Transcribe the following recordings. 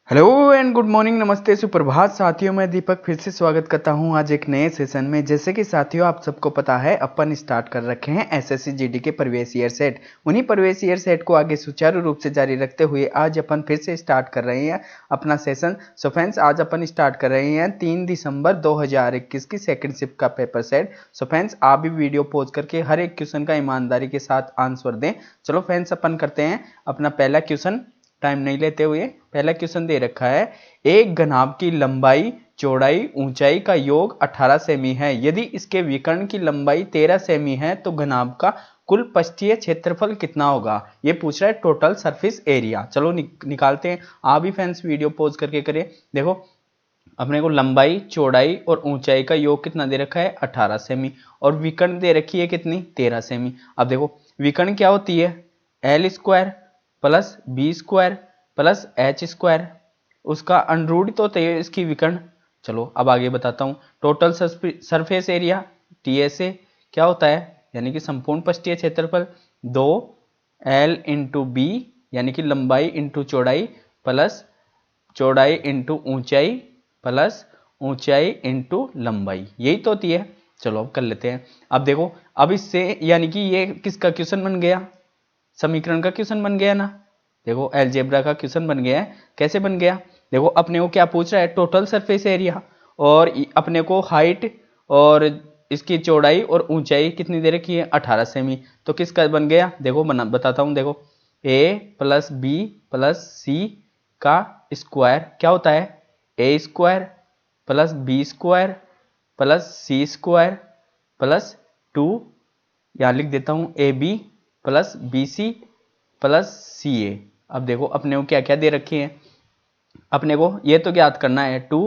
Hello and good morning, नमस्ते, सुप्रभात साथियों। मैं दीपक फिर से स्वागत करता हूं आज एक नए सेशन में। जैसे कि साथियों आप सबको पता है अपन स्टार्ट कर रखे हैं एसएससी जीडी के प्रवेश ईयर सेट। उन्हीं प्रवेश ईयर सेट को आगे सुचारू रूप से जारी रखते हुए आज अपन फिर से स्टार्ट कर रहे हैं अपना सेशन। सो फ्रेंड्स आज अपन स्टार्ट कर रहे हैं 3 दिसंबर 2021 की सेकंड शिफ्ट का पेपर सेट। सो फ्रेंड्स आप भी वीडियो पॉज करके हर एक क्वेश्चन का ईमानदारी के साथ आंसर दें। चलो फ्रेंड्स अपन करते हैं अपना पहला क्वेश्चन। टाइम नहीं लेते हुए पहला क्वेश्चन दे रखा है, एक घनाभ की लंबाई चौड़ाई ऊंचाई का योग 18 सेमी है। यदि इसके विकर्ण की लंबाई 13 सेमी है तो घनाभ का कुल पृष्ठीय क्षेत्रफल कितना होगा। ये पूछ रहा है टोटल सरफेस एरिया। चलो निकालते हैं। आप भी फ्रेंड्स वीडियो पॉज करके करें। देखो अपने को लंबाई चौड़ाई और ऊंचाई का योग कितना दे रखा है 18 सेमी और विकर्ण दे रखी है कितनी 13 सेमी। अब देखो विकर्ण क्या होती है L square plus B square plus H square, उसका अंडरूट होते है इसकी विकर्ण। चलो अब आगे बताता हूँ। टोटल सरफेस एरिया टीएसए क्या होता है यानी कि संपूर्ण पृष्ठीय क्षेत्रफल 2 L इंटू बी यानी कि लंबाई इंटू चौड़ाई प्लस चौड़ाई इंटू ऊंचाई प्लस ऊंचाई इंटू लंबाई, यही तो होती है। चलो अब कर लेते हैं। अब देखो अब इससे यानी कि ये किसका क्वेश्चन बन गया, समीकरण का क्वेश्चन बन गया ना। देखो अलजेब्रा का क्वेश्चन बन गया है। कैसे बन गया, देखो अपने को क्या पूछ रहा है टोटल सरफेस एरिया और अपने को हाइट और इसकी चौड़ाई और ऊंचाई कितनी दे रखी है 18 सेमी। तो किसका बन गया देखो बताता हूं। देखो a plus B plus C का स्क्वायर क्या होता है A square plus B square plus C square plus 2, यहां लिख देता हूं A B plus B C plus C A. अब देखो अपने को क्या क्या दे रखे हैं, अपने को ये तो ज्ञात करना है 2,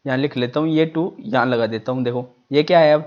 यहाँ लिख लेता हूँ ये 2 यहाँ लगा देता हूँ। देखो ये क्या है अब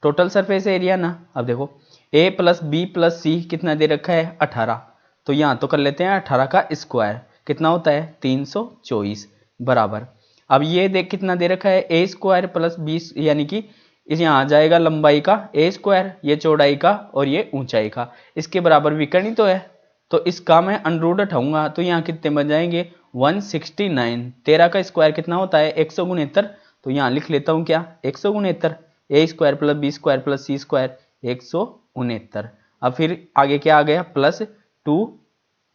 टोटल सरफेस एरिया ना। अब देखो a प्लस बी प्लस सी कितना दे रखा है 18, तो यहाँ तो कर लेते हैं 18 का स्क्वायर कितना होता है 324 बराबर। अब ये देख कितना दे रखा है ए स्क्वायर प्लस बी यानी कि इस यहाँ आ जाएगा लंबाई का ए स्क्वायर, ये चौड़ाई का और ये ऊंचाई का, इसके बराबर विकर्ण ही तो है। तो इसका मैं अंडरूट उठाऊंगा तो यहाँ कितने बन जाएंगे 169। 13 का स्क्वायर कितना होता है 169, तो यहाँ लिख लेता हूँ क्या 169 A square plus B square plus C square 169। अब फिर आगे क्या आ गया plus 2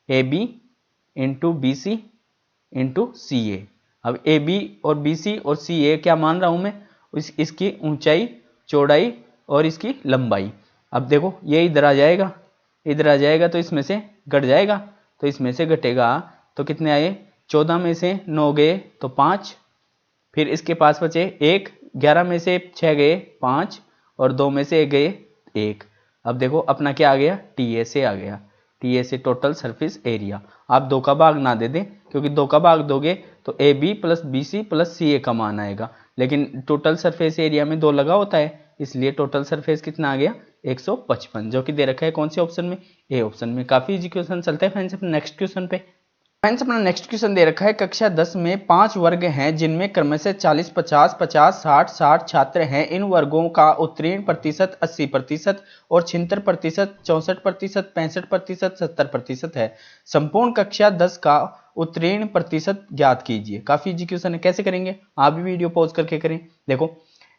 AB into B C into C A. अब ए बी और बी सी और सी ए क्या मान रहा हूं मैं इसकी ऊंचाई चौड़ाई और इसकी लंबाई। अब देखो ये इधर आ जाएगा, इधर आ जाएगा तो इसमें से घट जाएगा, तो इसमें से घटेगा तो कितने आए 14 में से 9 गए तो 5, फिर इसके पास बचे 1, 11 में से 6 गए 5 और 2 में से 1 गए 1। अब देखो अपना क्या आ गया टीएसए आ गया, टीएसए टोटल सरफेस एरिया। आप 2 का भाग ना दे दें क्योंकि 2 का भाग दोगे तो A B plus B C plus C A का मान आएगा, लेकिन टोटल सरफेस एरिया में 2 लगा होता है इसलिए टोटल सरफेस कितना आ गया 155, जो कि दे रखा है कौन से ऑप्शन में ए ऑप्शन में। काफी इजी क्वेश्चन। चलते हैं फ्रेंड्स अपने नेक्स्ट क्वेश्चन पे। फ्रेंड्स अपना नेक्स्ट क्वेश्चन दे रखा है कक्षा 10 में 5 वर्ग हैं जिनमें क्रमशः 40 50 50 60 60 छात्र हैं। इन वर्गों का उत्तीर्ण प्रतिशत 80% और 76% 64% 65% 70% है। संपूर्ण कक्षा 10 का उत्तीर्ण प्रतिशत ज्ञात कीजिए। काफी इजी क्वेश्चन है। कैसे करेंगे आप भी वीडियो पॉज करके करें। देखो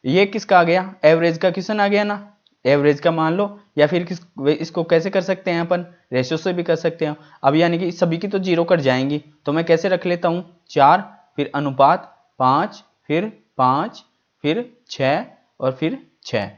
ये किसका आ गया एवरेज का क्वेश्चन आ गया ना, एवरेज का मान लो या फिर इसको कैसे कर सकते हैं अपन रेशियो से भी कर सकते हैं। अब यानी कि सभी की तो जीरो कट जाएंगी तो मैं कैसे रख लेता हूँ 4 फिर अनुपात 5 फिर 5 फिर 6 और फिर 6,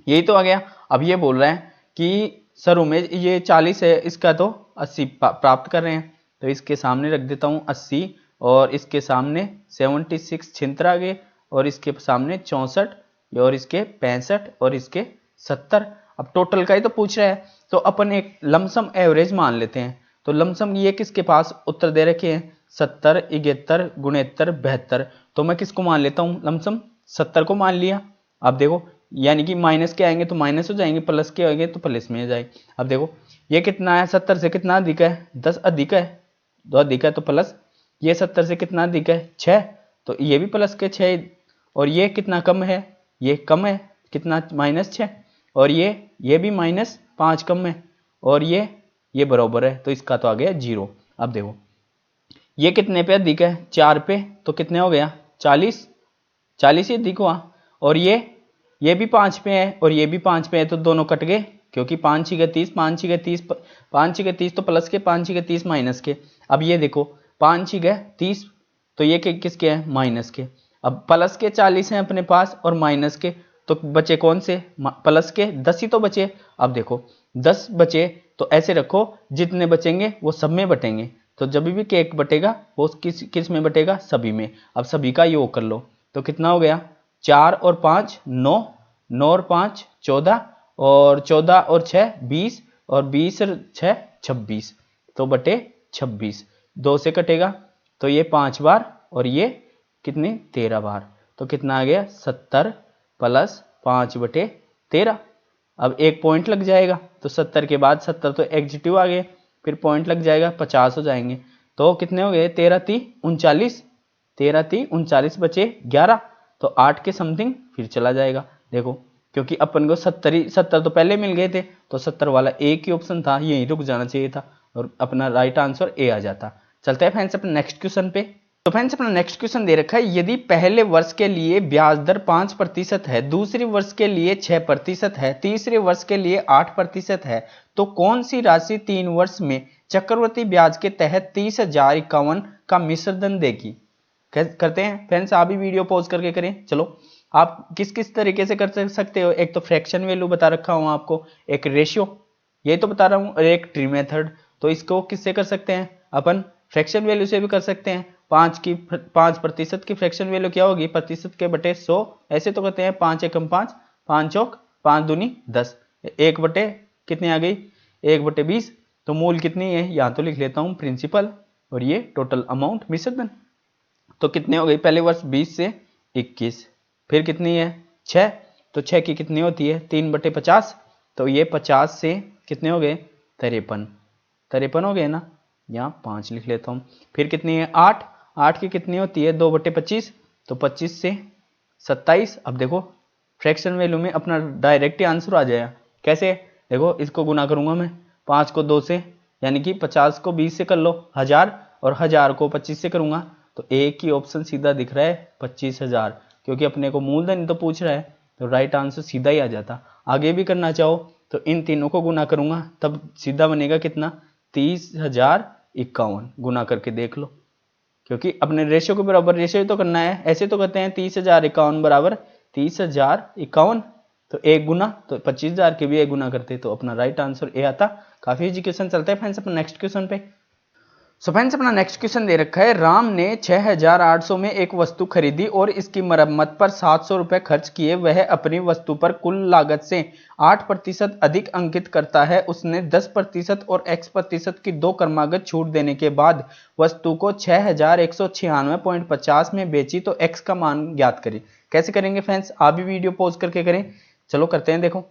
यही तो आ गया। अब ये बोल रहा है कि सर उमेश ये 40 है इसका तो 80 प्राप्त कर रहे हैं, तो इसके सामने रख देता हूँ 80 और इसके सामने 76 छिंत्र आ गए और इसके सामने 64 और इसके 65 और इसके 70। अब टोटल का ही तो पूछ रहा है तो अपन एक लमसम एवरेज मान लेते हैं। तो लमसम ये किसके पास उत्तर दे रखे हैं 70 71 69 72, तो मैं किसको मान लेता हूँ लमसम 70 को मान लिया। अब देखो यानी कि माइनस के आएंगे तो माइनस हो जाएंगे, प्लस के आएंगे तो प्लस में आ जाए। अब देखो ये कितना है 70 से कितना अधिक है 10 अधिक है, 2 अधिक है तो प्लस, ये 70 से कितना अधिक है 6 तो ये भी प्लस के 6 और ये कितना कम है ये कम है कितना -6 और ये भी -5 कम है और ये बराबर है तो इसका तो आ गया 0। अब देखो ये कितने पे अधिक है? 4 पे, तो कितने हो गया? 40, 40 ही अधिक हुआ। और ये भी 5 पे है और ये भी 5 पे है, तो दोनों कट गए, क्योंकि 5 छीके 30, 5 छीके 30, 5 छीके 30 तो प्लस के, 5 छीके 30 माइनस के। अब ये देखो 5 छीके 30, तो ये किसके है? माइनस के। अब प्लस के 40 हैं अपने पास और माइनस के, तो बचे कौन से? प्लस के 10 ही तो बचे। अब देखो 10 बचे, तो ऐसे रखो जितने बचेंगे वो सब में बटेंगे, तो जब भी केक बटेगा वो किस में बटेगा? सभी में। अब सभी का योग कर लो, तो कितना हो गया? 4 और 5 9, 9 और 5 14, और 14 और 6 20, और 20 और 6 26, तो बटे 26। 2 से कटेगा तो ये 5 बार और ये कितने? 13 बार। तो कितना आ गया? 70 प्लस 5 बटे 13। अब एक पॉइंट लग जाएगा, तो 70 के बाद 70 तो एग्जीक्यूटिव आ गए, फिर पॉइंट लग जाएगा, 50 हो जाएंगे। तो कितने हो गए? 13 3 39, 13 3 39 बचे 11, तो 8 के समथिंग फिर चला जाएगा। देखो क्योंकि अपन को 70 तो पहले मिल गए थे, तो 70 वाला एक ही ऑप्शन था, यहीं रुक जाना चाहिए था और अपना राइट आंसर ए आ जाता। चलते हैं फ्रेंड्स अपने नेक्स्ट क्वेश्चन पे। तो फ्रेंड्स अपना नेक्स्ट क्वेश्चन दे रखा है, यदि पहले वर्ष के लिए ब्याज दर 5% है, दूसरे वर्ष के लिए 6% है, तीसरे वर्ष के लिए 8% है, तो कौन सी राशि 3 वर्ष में चक्रवृद्धि ब्याज के तहत 30,051 का मिश्रधन देगी? करते हैं फ्रेंड्स, आप भी वीडियो पॉज करके करें। चलो आप किस किस तरीके से कर सकते हो? एक तो फ्रैक्शन वैल्यू बता रखा हूं आपको, एक रेशियो ये तो बता रहा हूं, और एक ट्री मेथड। तो इसको किससे कर सकते हैं? अपन फ्रैक्शन वैल्यू से भी कर सकते हैं। 5% की फ्रैक्शन वैल्यू क्या होगी? प्रतिशत के बटे 100, ऐसे तो कहते हैं 5 एकम 5, 5 चौक 5 दूनी 10, 1 बटे कितनी आ गई? 1 बटे 20। तो मूल कितनी है? यहां तो लिख लेता हूं प्रिंसिपल, और ये टोटल अमाउंट मिश्रधन। तो कितने हो गई? पहले वर्ष 20 से 21, फिर कितनी है? 6, तो 6 की कितनी होती है? 3 बटे 50, तो ये 50 से कितने हो गए? 53, 53 हो गए ना, यहाँ 5 लिख लेता हूँ। फिर कितनी है? 8, 8 की कितनी होती है? 2 बटे 25, तो 25 से 27। अब देखो फ्रैक्शन वैल्यू में अपना डायरेक्ट आंसर आ जाएगा। कैसे? देखो इसको गुना करूंगा मैं 5 को 2 से, यानी कि 50 को 20 से कर लो 1000, और 1000 को 25 से करूंगा, तो एक ही ऑप्शन सीधा दिख रहा है 25,000, क्योंकि अपने को मूलधन तो पूछ रहा है, तो राइट आंसर सीधा ही आ जाता। आगे भी करना चाहो तो इन तीनों को गुना करूंगा, तब सीधा बनेगा कितना? 30,051। गुना करके देख लो, क्योंकि अपने रेशियो के बराबर रेशियो तो करना है। ऐसे तो कहते हैं 30,051 बराबर 30,051, तो एक गुना, तो 25,000 के भी एक गुना करते, तो अपना राइट आंसर ए आता। काफी इजी क्वेश्चन। चलते हैं फ्रेंड्स अपना नेक्स्ट क्वेश्चन पे। सो फ्रेंड्स अपना नेक्स्ट क्वेश्चन दे रखा है, राम ने 6,800 में एक वस्तु खरीदी और इसकी मरम्मत पर 700 रुपए खर्च किए। वह अपनी वस्तु पर कुल लागत से 8% अधिक अंकित करता है। उसने 10% और x% की 2 क्रमागत छूट देने के बाद वस्तु को 6,196.50 में बेची, तो x का मान ज्ञात करें। कैसे करेंगे फ्रेंड्स? आप भी वीडियो पॉज करके करें। चलो करते हैं। देखो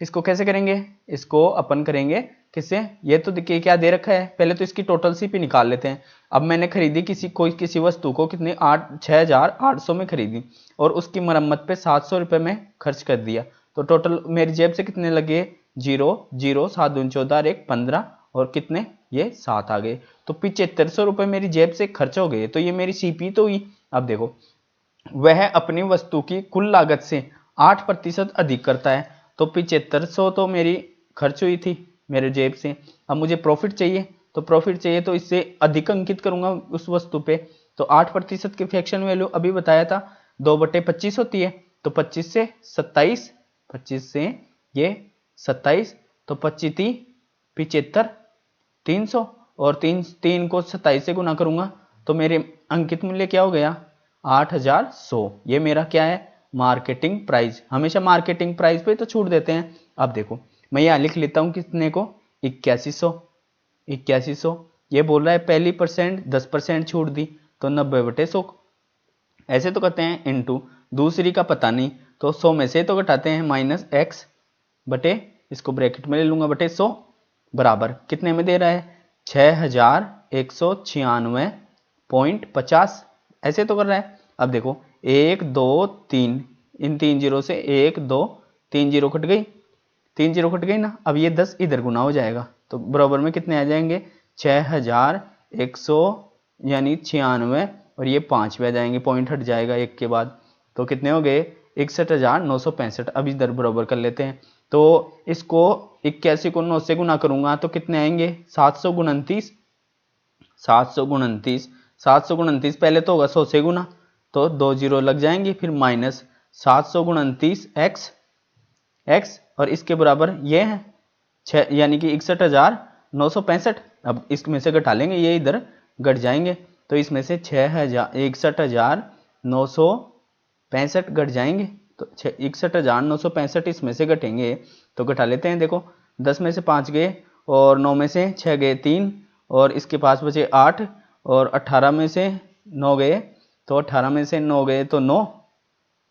इसको कैसे करेंगे? इसको अपन करेंगे किससे? ये तो देखिए क्या दे रखा है, पहले तो इसकी टोटल सीपी निकाल लेते हैं। अब मैंने खरीदी किसी वस्तु को कितने? 6,800 में खरीदी और उसकी मरम्मत पे 700 रुपये में खर्च कर दिया, तो टोटल मेरी जेब से कितने लगे? 0 0 7 दूनी 14 1 15, और कितने? ये 7 आ गए, तो 7500 रुपये मेरी जेब से खर्च हो गए, तो ये मेरी सीपी तो हुई। अब देखो वह अपनी वस्तु की कुल लागत से 8% अधिक करता है, तो 7500 तो मेरी खर्च हुई थी मेरे जेब से। अब मुझे प्रॉफिट चाहिए, तो प्रॉफिट चाहिए तो इससे अधिक अंकित करूंगा उस वस्तु पे, तो 8% की फ्रैक्शन वैल्यू अभी बताया था 2 बटे 25 होती है, तो 25 से 27, 25 से ये 27, तो 25 75 300, और 3 को 27 से गुना करूंगा, तो मेरे अंकित मूल्य क्या हो गया? 8,100। ये मेरा क्या है? Marketing price. हमेशा मार्केटिंग प्राइस पे तो छूट देते हैं। अब देखो मैं यहाँ लिख लेता हूँ कितने को? 8100, 8100। ये बोल रहा है पहली परसेंट 10% छूट दी, तो 90 बटे 100। ऐसे तो कहते हैं इनटू, दूसरी का पता नहीं, तो 100 में से तो घटाते हैं माइनस x बटे, इसको ब्रैकेट में ले लूंगा, बटे 100 बराबर कितने में दे रहा है? 6,196.50। ऐसे तो कर रहा है। अब देखो 1 2 3, इन 3 जीरो से 1 2 3 जीरो कट गई, 3 जीरो कट गई ना। अब ये 10 इधर गुना हो जाएगा, तो बराबर में कितने आ जाएंगे? 6,196 यानी 96 और ये 5 आ जाएंगे, पॉइंट हट जाएगा एक के बाद, तो कितने हो गए 61,965। अब इधर बराबर कर लेते हैं, तो इसको 81 को 9 से गुना करूंगा तो कितने आएंगे 729, 729, 729 पहले तो होगा 100 से गुना, तो 2 जीरो लग जाएंगे, फिर माइनस 729 एक्स एक्स और इसके बराबर ये है 6 यानी कि 61,965। अब इसमें से घटा लेंगे, ये इधर घट जाएंगे, तो इसमें से 61,965 घट जाएंगे, तो 61,965 इसमें से घटेंगे, तो घटा लेते हैं। देखो 10 में से 5 गए और 9 में से 6 गए 3 और इसके पास बचे 8 और 18 में से 9 गए, तो 18 में से 9 गए तो 9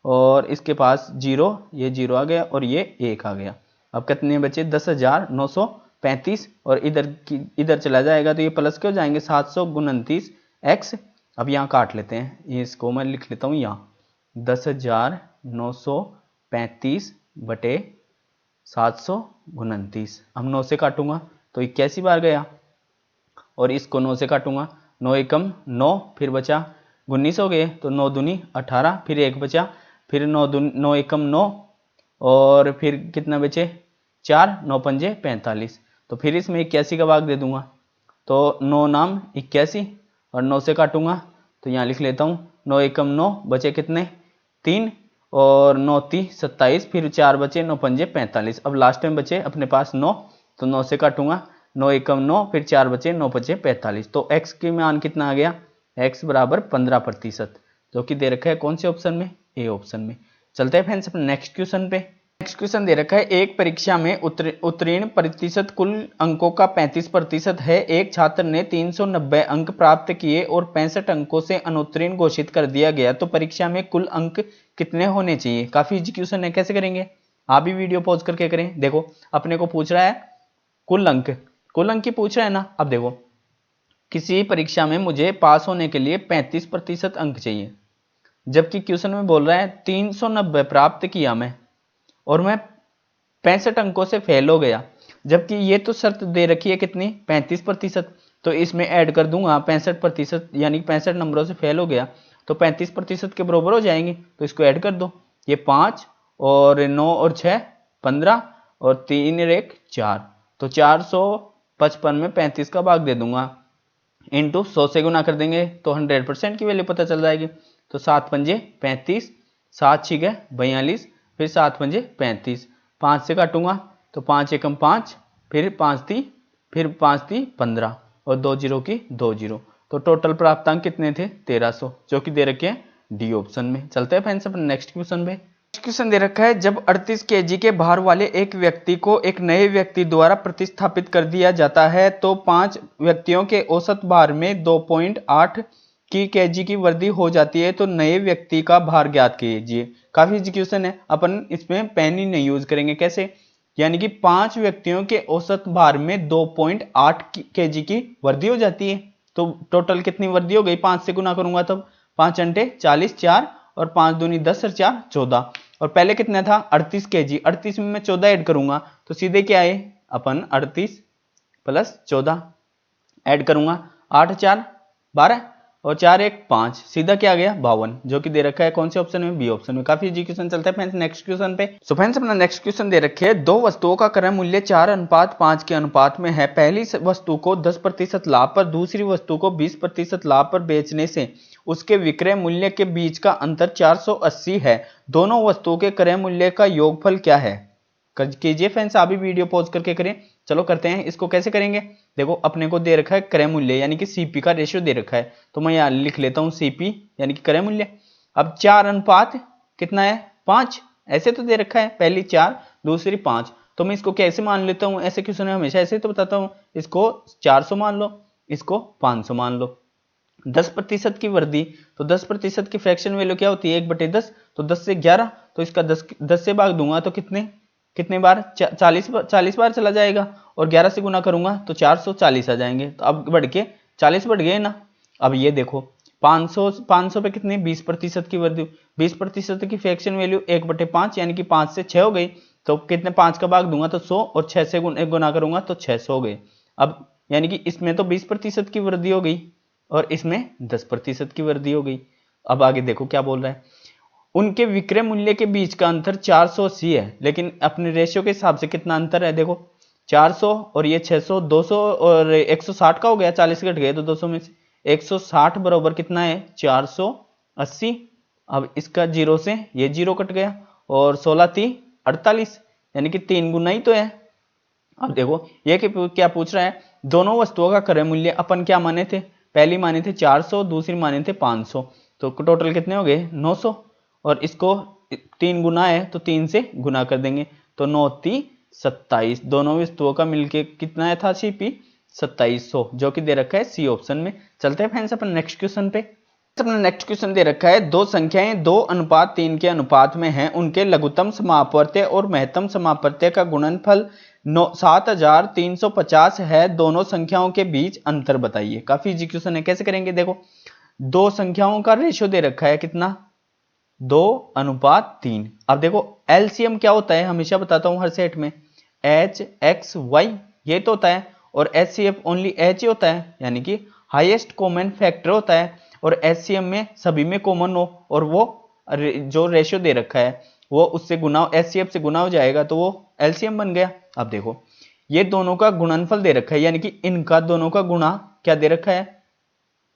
और इसके पास 0, ये 0 आ गया और ये 1 आ गया। अब कितने बचे 10,935 और इधर चला जाएगा तो ये प्लस के हो जाएंगे 729 एक्स। अब यहाँ काट लेते हैं, इसको मैं लिख लेता हूँ यहाँ 10,935 बटे 729। अब 9 से काटूंगा तो 81 बार गया और इसको 9 से काटूंगा 9 एकम 9, फिर बचा 19 हो गए, तो 9 दूनी 18, फिर 1 बचा, फिर 9 एकम 9 और फिर कितना बचे 4, 9 पंजे 45, तो फिर इसमें 81 का भाग दे दूंगा, तो 9 नाम 81 और 9 से काटूंगा तो यहाँ लिख लेता हूँ 9 एकम 9, बचे कितने 3 और 9 30 27, फिर 4 बचे 9 पंजे 45। अब लास्ट टाइम बचे अपने पास 9, तो 9 से काटूंगा 9 एकम 9, फिर 4 बचे 9 पंजे 45, तो x की मान कितना आ गया x बराबर 15%, जो कि दे रखा है कौन से ऑप्शन में, ए ऑप्शन में। चलते हैं फ्रेंड्स अपने नेक्स्ट क्वेश्चन पे। नेक्स्ट क्वेश्चन दे रखा है एक परीक्षा में उत्तीर्ण प्रतिशत कुल अंकों का 35% है। एक छात्र ने 390 अंक प्राप्त किए और 65 अंकों से अनुत्तीर्ण घोषित कर दिया गया, तो परीक्षा में कुल अंक कितने होने चाहिए। काफी इजी क्वेश्चन है, कैसे करेंगे आप भी वीडियो पॉज करके करें। देखो अपने को पूछ रहा है कुल अंक की पूछ रहा है ना। अब देखो किसी परीक्षा में मुझे पास होने के लिए 35% अंक चाहिए, जबकि क्वेश्चन में बोल रहा है 390 प्राप्त किया मैं और मैं 65 अंकों से फेल हो गया, जबकि ये तो शर्त दे रखी है कितनी 35%, तो इसमें ऐड कर दूंगा 65%, यानी 65 नंबरों से फेल हो गया तो 35% के बराबर हो जाएंगे, तो इसको ऐड कर दो, ये 5 और 9 और 6 15 और 3 और 1 4, तो 455 में 35 का भाग दे दूंगा, इंटू 100 से गुना कर देंगे तो 100% की वैल्यू पता चल जाएगी। तो 7 पंजे 35, 7 छिके 42, फिर 7 पंजे 35, 5 से काटूंगा तो 5 एकम 5, फिर 5 ती 15 और 2 जीरो की 2 जीरो, तो टोटल प्राप्तांक कितने थे 1300, जो कि दे रखे हैं डी ऑप्शन में। चलते हैं फ्रेंड्स अपने नेक्स्ट क्वेश्चन पे। क्वेश्चन दे रखा है जब 38 केजी के भार वाले एक व्यक्ति को एक नए व्यक्ति द्वारा प्रतिस्थापित कर दिया जाता है, तो 5 व्यक्तियों के औसत भार में 2.8 की केजी की वृद्धि हो जाती है, तो नए व्यक्ति का भार ज्ञात कीजिए। काफी इजी क्वेश्चन है, अपन इसमें पेन ही नहीं यूज करेंगे। कैसे, यानी कि 5 व्यक्तियों के औसत भार में 2.8 केजी की वृद्धि हो जाती है, तो टोटल कितनी वृद्धि हो गई 5 से गुना करूंगा तब 5 अंटे 40 4 और 5 दूनी 10 और 4 14, और पहले कितना था 38 केजी, 38 में मैं 14 ऐड करूंगा तो सीधे क्या आए अपन 38 प्लस 14 ऐड करूंगा 8 4 12 और 4 1 5, सीधा क्या आ गया 52, जो कि दे रखा है कौन से ऑप्शन में, बी ऑप्शन में। काफी इजी क्वेश्चन। चलता है फ्रेंड्स नेक्स्ट क्वेश्चन पे। सो फ्रेंड्स अपना नेक्स्ट क्वेश्चन दे रखे है दो वस्तुओं का क्रय मूल्य 4:5 के अनुपात में है। पहली वस्तु को 10% लाभ पर, दूसरी वस्तु को 20% लाभ पर बेचने से उसके विक्रय मूल्य के बीच का अंतर 480 है। दोनों वस्तुओं के क्रय मूल्य का योगफल क्या है। कीजिए फ्रेंड्स, आप भी वीडियो पॉज करके करें। चलो करते हैं, इसको कैसे करेंगे। देखो अपने को दे रखा है क्रय मूल्य यानी कि सीपी का रेशियो दे रखा है, तो मैं यहाँ लिख लेता हूँ सीपी यानी कि क्रय मूल्य। अब 4:5 कितना है 5, ऐसे तो दे रखा है, पहली 4 दूसरी 5, तो मैं इसको कैसे मान लेता हूँ, ऐसे क्वेश्चन है हमेशा ऐसे तो बताता हूँ। इसको 400 मान लो, इसको 500 मान लो। 10% की वृद्धि, तो 10% की फ्रैक्शन वैल्यू क्या होती है 1/10, तो 10 से 11, तो इसका 10 से भाग दूंगा तो कितने बार 40 बार चला जाएगा, और 11 से गुना करूंगा तो 440 आ जाएंगे। तो अब बढ़ के 40 बढ़ गए ना। अब ये देखो 500 पे कितने 20% की वृद्धि, 20% की फ्रैक्शन वैल्यू 1/5 यानी कि 5 से 6 हो गई, तो कितने 5 का भाग दूंगा तो 100, और 6 से गुना करूंगा तो 600 हो गए। अब यानी कि इसमें तो 20% की वृद्धि हो गई, और इसमें 10% की वृद्धि हो गई। अब आगे देखो क्या बोल रहा है, उनके विक्रय मूल्य के बीच का अंतर 480 है, लेकिन अपने रेशियो के हिसाब से कितना अंतर है, देखो 400 और ये 600, 200 और 160 का हो गया, 40 घट गए तो 200 में से 160 बराबर कितना है 480। अब इसका जीरो से ये जीरो कट गया और 16 × 48 यानी कि 3 गुना ही तो है। अब देखो ये क्या पूछ रहा है, दोनों वस्तुओं का क्रय मूल्य अपन क्या माने थे, पहली माने थे 400, दूसरी माने थे 500, तो टोटल कितने हो गए 900 और इसको 3 गुना है तो 3 से गुना कर देंगे तो 9 × 27, दोनों वस्तुओं का मिलके कितना है था सीपी 2700, जो कि दे रखा है सी ऑप्शन में। चलते हैं फ्रेंड्स अपन नेक्स्ट क्वेश्चन पे। अपना नेक्स्ट क्वेश्चन दे रखा है, दो संख्याएं 2:3 के अनुपात में हैं, उनके लघुत्तम समापवर्त्य और महत्तम समापवर्त्य का गुणनफल 7350 है, दोनों संख्याओं के बीच अंतर बताइए। काफी इजी क्वेश्चन है, कैसे करेंगे, देखो दो संख्याओं का रेशियो दे रखा है कितना 2:3। अब देखो एलसीएम क्या होता है, हमेशा बताता हूं हर सेट में एच एक्स वाई ये तो होता है, और एचसीएफ ओनली एच ही होता है, यानी कि हाईएस्ट कॉमन फैक्टर होता है, और एचसीएम में सभी में कॉमन हो और वो जो रेशियो दे रखा है वो उससे गुना एचसीएफ से गुना हो जाएगा तो वो एलसीएम बन गया। अब देखो ये दोनों का गुणनफल दे रखा है, यानी कि इनका दोनों का गुणा क्या दे रखा है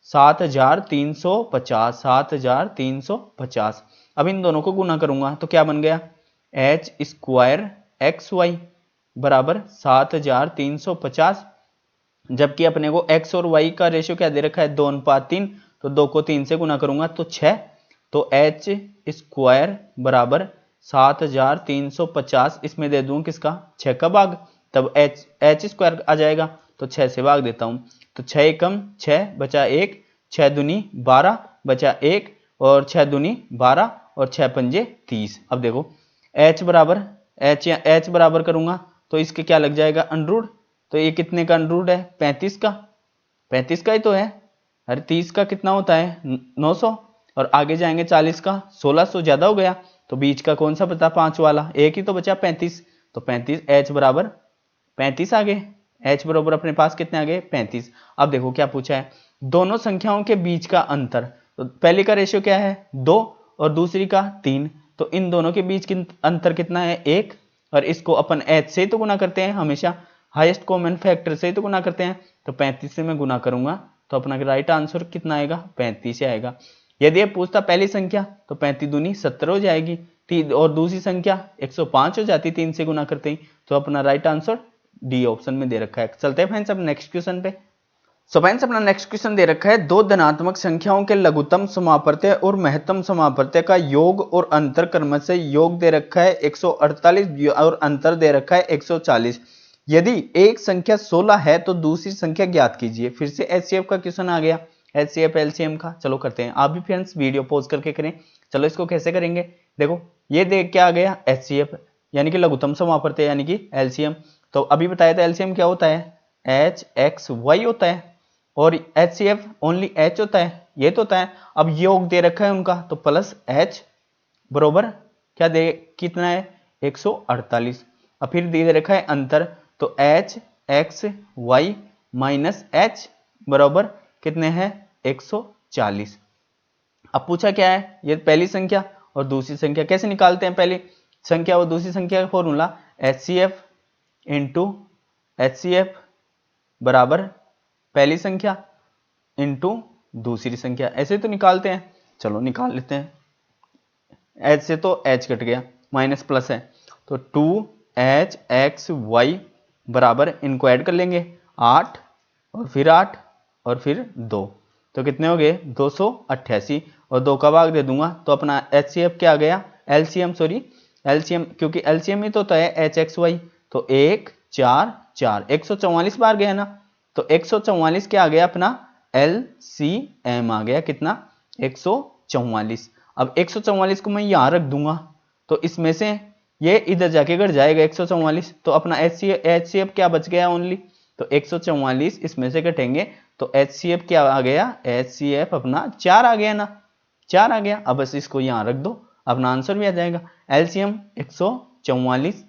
7350, 7350। अब इन दोनों को गुना करूंगा तो क्या बन गया एच स्क्वायर एक्स वाई बराबर 7350, जबकि अपने को x और y का रेशियो क्या दे रखा है 2:3, तो 2 को 3 से गुना करूंगा तो 6, तो h स्क्वायर बराबर 7350, इसमें दे दूं किसका 6 का भाग, तब h स्क्वायर आ जाएगा, तो 6 से भाग देता हूं तो 6 एकम 6 बचा 1, 6 दूनी 12 बचा 1 और 6 दूनी 12 और 6 पंजे 30। अब देखो h बराबर करूंगा तो इसके क्या लग जाएगा अंडरूट, तो ये कितने का अंडरूट है 35 का, 35 का ही तो है, अरे 30 का कितना होता है 900 और आगे जाएंगे 40 का 1600, ज्यादा हो गया, तो बीच का कौन सा बचा 5 वाला, एक ही तो बचा 35, तो 35 h बराबर 35 आ गए, h बराबर अपने पास कितने आ गए 35। अब देखो क्या पूछा है, दोनों संख्याओं के बीच का अंतर, तो पहले का रेशियो क्या है 2 और दूसरी का 3, तो इन दोनों के बीच अंतर कितना है 1, और इसको अपन h से तो गुना करते हैं, हमेशा हाईएस्ट कॉमन फैक्टर से तो गुना करते हैं, तो 35 से मैं गुना करूंगा तो अपना राइट आंसर कितना आएगा 35 आएगा। यदि ये पूछता पहली संख्या तो 35 दूनी 70 हो जाएगी, और दूसरी संख्या 105 हो जाती 3 से गुना करते ही, तो अपना राइट आंसर डी ऑप्शन में दे रखा है। चलते हैं फ्रेंड्स अब नेक्स्ट क्वेश्चन पे। सो फ्रेंड्स अपना नेक्स्ट क्वेश्चन दे रखा है, दो धनात्मक संख्याओं के लघुत्तम समापवर्त्य और महत्तम समापवर्त्य का योग और अंतर क्रमशः योग दे रखा है 148 और अंतर दे रखा है 140। यदि एक संख्या 16 है तो दूसरी संख्या ज्ञात कीजिए। फिर से एचसीएफ का क्वेश्चन आ गया, एचसीएफ एलसीएम का, चलो करते हैं। आप भी फ्रेंड्स वीडियो पॉज करके करें। चलो इसको कैसे करेंगे, देखो ये देख क्या आ गया एचसीएफ यानी कि लघुत्तम समापवर्त्य यानी कि एलसीएम, तो अभी बताया था एलसीएम क्या होता है एच एक्स वाई होता है, और एचसीएफ ओनली एच होता है, ये तो होता है। अब योग दे रखा है उनका तो प्लस एच बरोबर क्या दे कितना है 148। अब फिर दे रखा है अंतर, तो H X Y minus H बराबर कितने हैं 140। अब पूछा क्या है, ये पहली संख्या और दूसरी संख्या, कैसे निकालते हैं पहली संख्या और दूसरी संख्या का फॉर्मूला एचसीएफ इंटू एचसीएफ बराबर पहली संख्या इंटू दूसरी संख्या, ऐसे तो निकालते हैं। चलो निकाल लेते हैं, एच से तो एच कट गया, माइनस प्लस है तो 2h x y बराबर इनको ऐड कर लेंगे 8 और फिर 8 और फिर 2, तो कितने हो गए 288, और 2 का भाग दे दूंगा तो अपना एचसीएफ क्या आ गया एलसीएम, सॉरी एलसीएम, क्योंकि एलसीएम ही तो होता है एच एक्स वाई, तो 1 4 4 144 बार गया ना, तो 144 क्या आ गया अपना एलसीएम आ गया कितना 144। अब 144 को मैं यहां रख दूंगा तो इसमें से ये इधर जाके घट जाएगा 144, तो अपना एचसीएफ क्या बच गया ओनली, तो 144 इसमें से घटेंगे तो एचसीएफ क्या आ गया एचसीएफ अपना 4 आ गया ना, 4 आ गया। अब बस इसको यहां रख दो अपना आंसर भी आ जाएगा, एलसीएम 144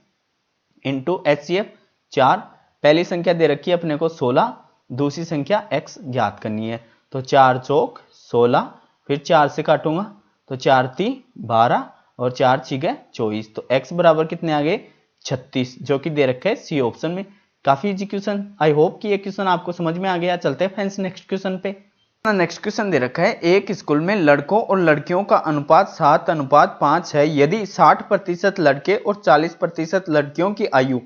इंटू एचसीएफ 4, पहली संख्या दे रखी है अपने को 16, दूसरी संख्या x ज्ञात करनी है, तो 4 चौक 16, फिर 4 से काटूंगा तो 4 × 3 12 और 4 × 6 24। तो x बराबर कितने आ गए 36, जो कि दे रखा है सी ऑप्शन में। काफी इजी क्वेश्चन, आई होप कि ये क्वेश्चन आपको समझ में आ गया। चलते हैं फ्रेंड्स नेक्स्ट क्वेश्चन पे। नेक्स्ट क्वेश्चन दे रखा है, एक स्कूल में लड़कों और लड़कियों का अनुपात 7:5 है। यदि 60% लड़के और 40% लड़कियों की आयु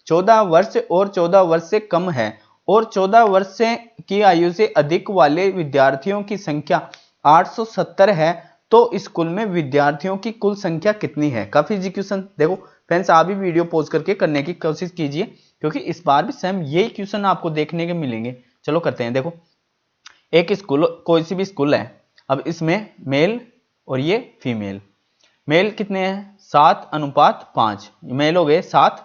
14 वर्ष और 14 वर्ष से कम है और 14 वर्ष की आयु से अधिक वाले विद्यार्थियों की संख्या 870 है, तो स्कूल में विद्यार्थियों की कुल संख्या कितनी है। काफी इजी क्वेश्चन। देखो फ्रेंड्स, आप भी वीडियो पॉज करके करने की कोशिश कीजिए, क्योंकि इस बार भी सेम यही क्वेश्चन आपको देखने के मिलेंगे। चलो करते हैं। देखो एक स्कूल, कोई सी भी स्कूल है, अब इसमें मेल और ये फीमेल। मेल कितने हैं 7:5, मेल हो गए 7,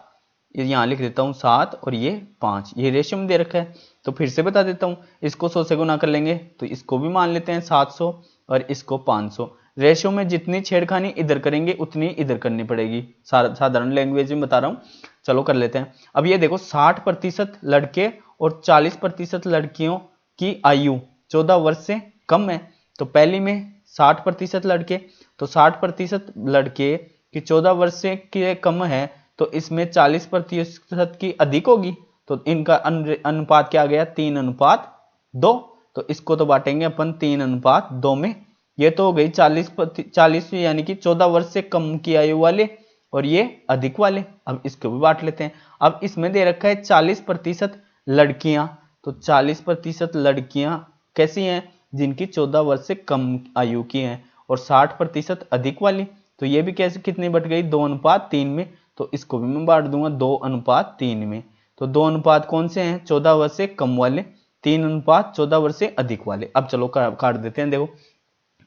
यहां लिख देता हूं 7 और ये 5, ये रेशियो में दे रखा है। तो फिर से बता देता हूं, इसको 100 से गुना कर लेंगे तो इसको भी मान लेते हैं 700 और इसको 500। रेशियो में जितनी छेड़खानी इधर करेंगे उतनी इधर करनी पड़ेगी, साधारण लैंग्वेज में बता रहा हूं। चलो कर लेते हैं। अब ये देखो 60% लड़के और 40% लड़कियों की आयु 14 वर्ष से कम है। तो पहली में 60% लड़के, तो 60% लड़के की 14 वर्ष से के कम है, तो इसमें 40% की अधिक होगी। तो इनका अनुपात क्या आ गया 3:2। तो इसको तो बांटेंगे अपन 3:2 में। ये तो हो गई 40 यानी कि 14 वर्ष से कम की आयु वाले और ये अधिक वाले। अब इसको भी बांट लेते हैं। अब इसमें दे रखा है 40% लड़कियां, तो 40% लड़कियां कैसी हैं जिनकी 14 वर्ष से कम आयु की हैं, और 60% अधिक वाली। तो ये भी कैसे कितनी बट गई 2:3 में। तो इसको भी मैं बांट दूंगा 2:3 में। तो 2 अनुपात कौन से हैं 14 वर्ष से कम वाले, 3:14 वर्ष से अधिक वाले। अब चलो काट देते हैं। देखो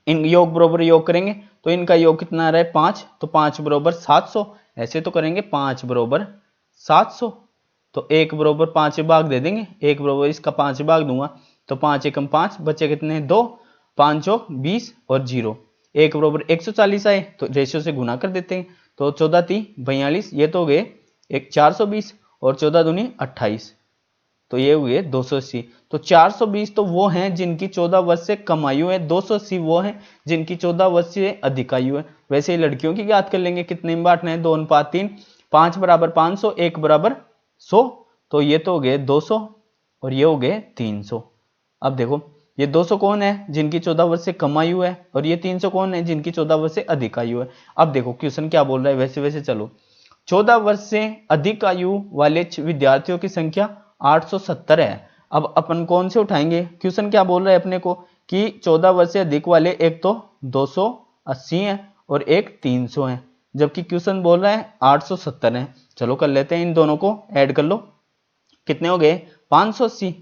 इन योग बरोबर योग करेंगे तो इनका योग कितना आ रहा है 5, तो 5 बरोबर 700। ऐसे तो करेंगे 5 बरोबर 700, तो 1 बरोबर 5 भाग दे देंगे, 1 बरोबर इसका 5 भाग दूंगा तो 5 एकम 5, बचे कितने 2, 5 चौक 20 और 0, 1 बरोबर 140 आए तो रेशियो से गुना कर देते हैं। तो 14 × 3 = 42, ये तो हो गए 420 और 14 दूनी 28, तो ये हुए 280। तो 420 तो वो हैं जिनकी 14 वर्ष से कम आयु है, 280 वो हैं जिनकी 14 वर्ष से अधिक आयु है। वैसे ही लड़कियों की याद कर लेंगे, कितने में बांटना है 2:3, 5 बराबर 500, 1 बराबर 100, तो ये तो हो गए 200 और ये हो गए 300। अब देखो ये 200 कौन है जिनकी 14 वर्ष से कम आयु है, और ये 300 कौन है जिनकी 14 वर्ष से अधिक आयु है। अब देखो क्वेश्चन क्या बोल रहा है, वैसे चलो 14 वर्ष से अधिक आयु वाले विद्यार्थियों की संख्या 870 है। अब अपन कौन से उठाएंगे, क्वेश्चन क्या बोल रहा है अपने को कि 14 वर्ष से अधिक वाले एक तो 280 है और एक 300 है, जबकि क्वेश्चन बोल रहा है 870 है। चलो कर लेते हैं, इन दोनों को ऐड कर लो, कितने हो गए 580।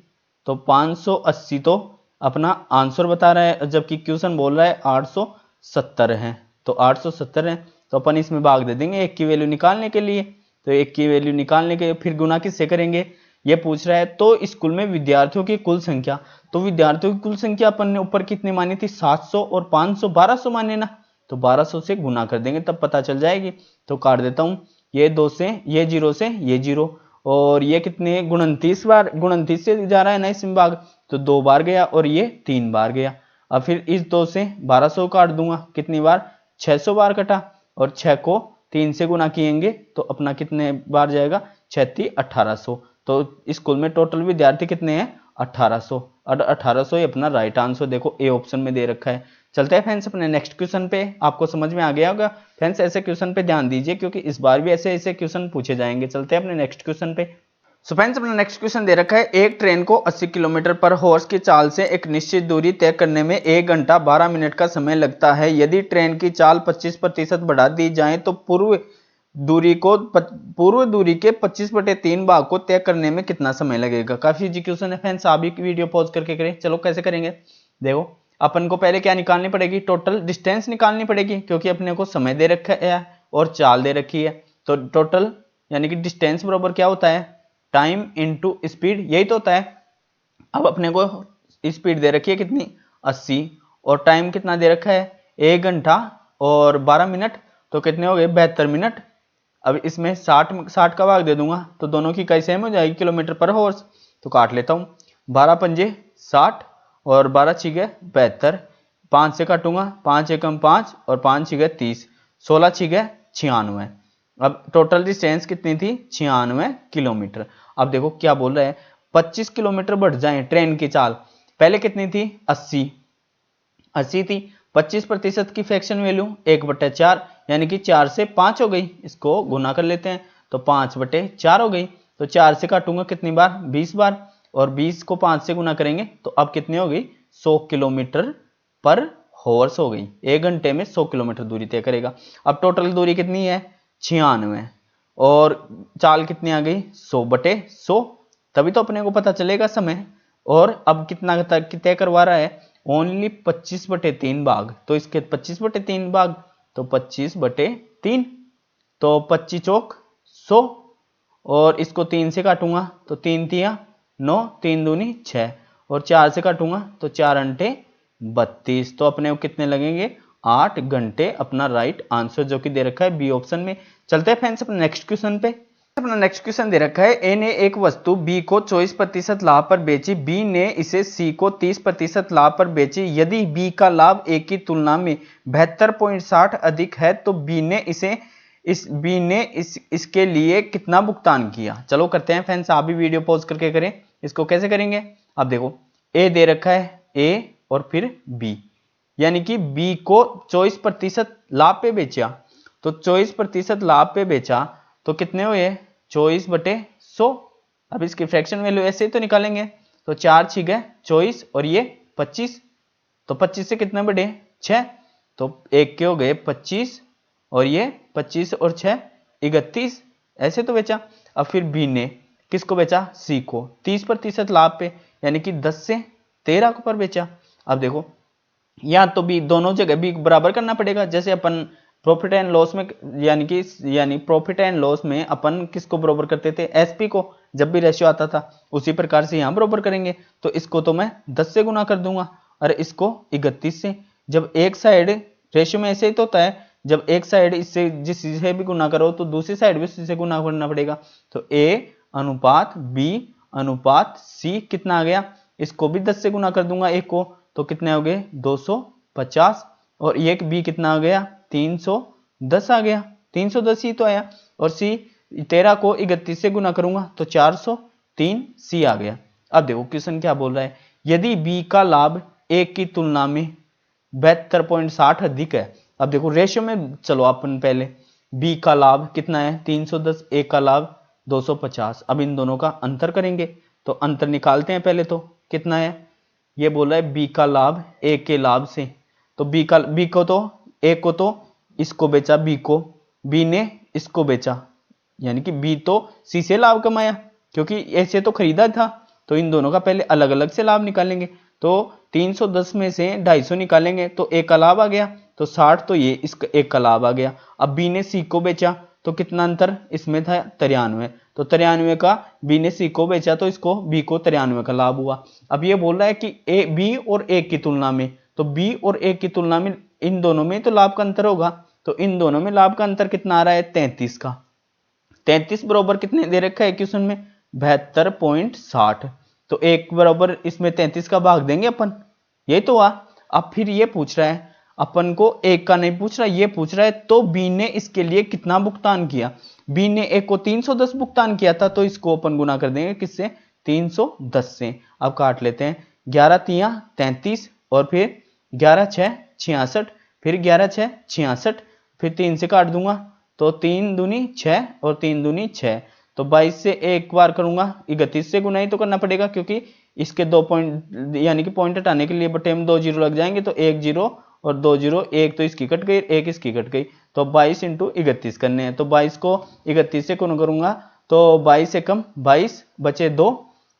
तो 580 तो अपना आंसर बता रहा है, जबकि क्वेश्चन बोल रहा है 870 है। तो 870 है तो अपन इसमें भाग दे देंगे एक की वैल्यू निकालने के लिए। तो एक की वैल्यू निकालने के फिर गुना किससे करेंगे, ये पूछ रहा है। तो स्कूल में विद्यार्थियों की कुल संख्या, तो विद्यार्थियों की कुल संख्या अपन ने ऊपर कितनी मानी थी 700 और 500 1200 माने ना, तो 1200 से गुना कर देंगे तब पता चल जाएगी। तो काट देता हूं, ये 2 से ये 0 से ये 0, और ये कितने 29 बार 29 से जा रहा है ना इसमें भाग, तो 2 बार गया और ये 3 बार गया। अब फिर इस 2 से 1200 काट दूंगा, कितनी बार 600 बार कटा, और 6 को 3 से गुना किएंगे तो अपना कितने बार जाएगा 36 1800। तो स्कूल में टोटल विद्यार्थी कितने हैं 1800, और 1800 ही अपना राइट आंसर देखो ए ऑप्शन में दे रखा है। चलते हैं फ्रेंड्स अपने नेक्स्ट क्वेश्चन पे। आपको समझ में आ गया होगा फ्रेंड्स, ऐसे क्वेश्चन पे ध्यान दीजिए क्योंकि इस बार भी ऐसे क्वेश्चन पूछे जाएंगे। चलते हैं अपने नेक्स्ट क्वेश्चन पे। सो फ्रेंड्स अपना नेक्स्ट क्वेश्चन दे रखा है, एक ट्रेन को 80 किलोमीटर पर हॉर्स की चाल से एक निश्चित दूरी तय करने में 1 घंटा 12 मिनट का समय लगता है। यदि ट्रेन की चाल 25% बढ़ा दी जाए तो पूर्व दूरी के 25/3 भाग को तय करने में कितना समय लगेगा। काफी इजी क्वेश्चन है फ्रेंड्स, आप भी वीडियो पॉज करके करें। चलो कैसे करेंगे, देखो अपन को पहले क्या निकालनी पड़ेगी, टोटल डिस्टेंस निकालनी पड़ेगी, क्योंकि अपने को समय दे रखा है और चाल दे रखी है। तो टोटल यानी कि डिस्टेंस बराबर क्या होता है टाइम इनटू स्पीड, यही तो होता है। अब अपने को स्पीड दे रखी है कितनी 80, और टाइम कितना दे रखा है 1 घंटा और 12 मिनट, तो कितने हो गए 72 मिनट। अब इसमें 60 का भाग दे दूंगा तो दोनों की इकाई सेम हो जाएगी किलोमीटर पर हॉर्स। तो काट लेता हूं, 12 पंजे 60 और 12 छिगे 72, 5 से काटूंगा, 5 एकम 5 और 5 छिगे 30, 16 छिगे 96। अब टोटल डिस्टेंस कितनी थी? 96 किलोमीटर। अब देखो क्या बोल रहा है, 25 किलोमीटर बढ़ जाए ट्रेन की चाल, पहले कितनी थी? 80 थी, 25% की फ्रैक्शन वैल्यू 1/4, यानी कि 4 से 5 हो गई, इसको गुना कर लेते हैं तो 5/4 हो गई। तो 4 से काटूंगा कितनी बार? 20 बार, और 20 को 5 से गुना करेंगे तो अब कितनी हो गई? 100 किलोमीटर पर हॉर्स हो गई। 1 घंटे में 100 किलोमीटर दूरी तय करेगा। अब टोटल दूरी कितनी है? 96, और चाल कितनी आ गई? 100/100, तभी तो अपने को पता चलेगा समय। और अब कितना तक तय करवा रहा है? ओनली 25/3 भाग, तो इसके 25/3 भाग, तो 25/3, तो 25 चौक 100, और इसको 3 से काटूंगा तो 3 तिया 9, 3 दूनी 6, और 4 से काटूंगा तो 4 अंटे 32, तो अपने को कितने लगेंगे? 8 घंटे। अपना राइट आंसर जो कि दे रखा है बी ऑप्शन में। चलते हैं फ्रेंड्स अपने नेक्स्ट क्वेश्चन पे। अपना नेक्स्ट क्वेश्चन दे रखा है, ए ने एक वस्तु बी को 24% लाभ पर बेची, बी ने इसे सी को 30% लाभ पर बेची। यदि बी का लाभ ए की तुलना में 72.60 अधिक है तो बी ने इसके लिए कितना भुगतान किया? चलो करते हैं फ्रेंड्स, आप भी वीडियो पॉज करके करें। इसको कैसे करेंगे? अब देखो, ए दे रखा है, ए और फिर बी, यानी कि बी को 24% लाभ पे बेचा, तो 24% लाभ पे बेचा तो कितने हुए? 24/100। अब इसकी फ्रैक्शन वैल्यू ऐसे ही तो निकालेंगे, तो 4 छिगे 24 और ये 25, तो 25 से कितने बढ़े? 6, तो एक के हो गए 25 और ये 25 और 6 31, ऐसे तो बेचा। अब फिर बी ने किसको बेचा? सी को 30% लाभ पे, यानी कि 10 से 13 पर बेचा। अब देखो, या तो बी दोनों जगह बी बराबर करना पड़ेगा, जैसे अपन प्रॉफिट एंड लॉस में, यानी प्रॉफिट एंड लॉस में अपन किसको बराबर करते थे? एसपी को, जब भी रेशियो आता था, उसी प्रकार से यहां बराबर करेंगे। तो इसको तो मैं 10 से गुना कर दूंगा और इसको 31 से। जब एक साइड रेशियो में ऐसे ही तो होता है, जब एक साइड इससे जिससे भी गुना करो तो दूसरी साइड भी उससे गुना करना पड़ेगा। तो ए अनुपात बी अनुपात सी कितना आ गया? इसको भी 10 से गुना कर दूंगा एक को, तो कितने हो गए? 250, और एक बी कितना आ गया? 310 आ गया, 310 ही तो आया। और सी 13 को 31 से गुना करूंगा तो 403 सी आ गया। अब देखो क्वेश्चन क्या बोल रहा है, यदि बी का लाभ ए की तुलना में 72.60 अधिक है। अब देखो रेशियो में चलो अपन पहले, बी का लाभ कितना है? 310, ए का लाभ 250। अब इन दोनों का अंतर करेंगे, तो अंतर निकालते हैं पहले। तो कितना है? ये बोल रहा है बी का लाभ ए के लाभ से, तो बी को तो ए को तो इसको बेचा, बी ने इसको बेचा, यानी कि बी तो सी से लाभ कमाया, क्योंकि ऐसे तो खरीदा था। तो इन दोनों का पहले अलग अलग से लाभ निकालेंगे, तो 310 में से 250 निकालेंगे तो ए का लाभ आ गया, तो 60, तो ये इसका एक का लाभ आ गया। अब बी ने सी को बेचा, तो कितना अंतर इसमें था? 93, तो 93 का बी ने सी को बेचा, तो इसको बी को 93 का लाभ हुआ। अब ये बोल रहा है कि ए बी और ए की तुलना में, तो बी और ए की तुलना में इन दोनों में तो लाभ का अंतर होगा, तो इन दोनों में लाभ का अंतर कितना आ रहा है? 33 का। 33 बराबर कितने दे रखा है क्वेश्चन में? 72.60, तो एक बराबर इसमें 33 का भाग देंगे अपन, यही तो हुआ। अब फिर ये पूछ रहा है अपन को, एक का नहीं पूछ रहा, ये पूछ रहा है तो बी ने इसके लिए कितना भुगतान किया? बी ने एक को 310 भुगतान किया था, तो इसको अपन गुना कर देंगे किससे? 310 से। अब काट लेते हैं, 11 तिया 33, और फिर 11 6 66, फिर 11 6 66, फिर 3 से काट दूंगा तो 3 दूनी 6 और 3 दूनी 6, तो 22 से एक बार करूंगा, 31 से गुना ही तो करना पड़ेगा, क्योंकि इसके 2 पॉइंट, यानी कि पॉइंट हटाने के लिए बटे में 2 जीरो लग जाएंगे, तो 1 जीरो और 2 जीरो, एक तो इसकी कट गई, एक इसकी कट गई, तो 22 × 31 करने हैं। तो 22 को 31 से गुना करूंगा तो 22 से कम 22 बचे 2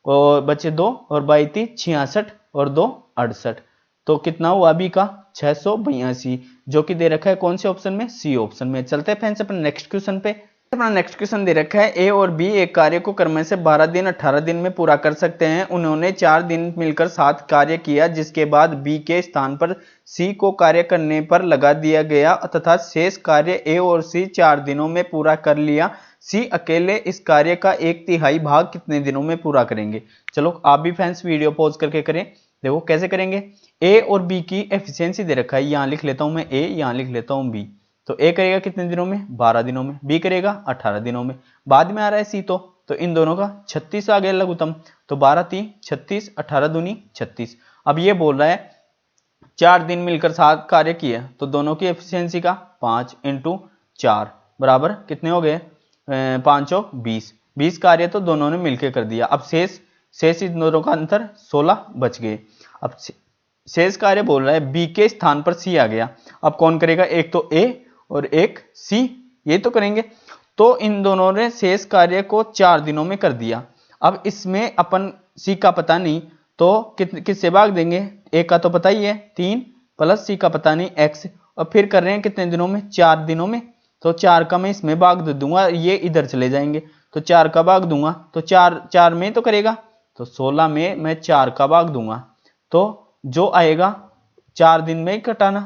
और 22 66 और 2 68, तो कितना हुआ बी का? 682, जो कि दे रखा है कौन से ऑप्शन में? सी ऑप्शन में। चलते हैं फ्रेंड्स अपने नेक्स्ट क्वेश्चन पे। अपना नेक्स्ट क्वेश्चन दे रखा है, ए और बी एक कार्य को क्रम से 12 दिन 18 दिन में पूरा कर सकते हैं। उन्होंने 4 दिन मिलकर 7 कार्य किया, जिसके बाद बी के स्थान पर सी को कार्य करने पर लगा दिया गया तथा शेष कार्य ए और सी 4 दिनों में पूरा कर लिया। सी अकेले इस कार्य का 1/3 भाग कितने दिनों में पूरा करेंगे? चलो आप भी फ्रेंड्स वीडियो पॉज करके करें, देखो कैसे करेंगे, ए और बी की एफिशिएंसी दे रखा है, यहां लिख लेता हूं मैं ए, यहां लिख लेता हूं बी। तो ए करेगा कितने दिनों में, 12 दिनों में, बी करेगा 18 दिनों में, बाद में आ रहा है सी, तो इन दोनों का 36 आ गया लघुत्तम। तो 12 3 36, 18 दूनी 36। अब ये बोल रहा है 4 दिन मिलकर साथ कार्य किए, तो दोनों की एफिशिएंसी का 5 × 4 बराबर कितने हो गए, 5 और 20, 20 कार्य तो दोनों ने मिलकर कर दिया। अब शेष इन दोनों का अंतर 16 बच गए। अब शेष कार्य बोल रहा है बी के स्थान पर सी आ गया। अब कौन करेगा, एक तो ए और एक सी, ये तो करेंगे। तो इन दोनों ने शेष कार्य को 4 दिनों में कर दिया। अब इसमें अपन सी का पता नहीं, तो किससे भाग देंगे, ए का तो पता ही है 3 प्लस सी का पता नहीं x, और फिर कर रहे हैं कितने दिनों में, 4 दिनों में। तो 4 का मैं इसमें भाग दे दूंगा, ये इधर चले जाएंगे, तो 4 का भाग दूंगा, तो 4 में तो करेगा, तो 16 में मैं 4 का भाग दूंगा, तो जो आएगा 4 दिन में ही कटाना।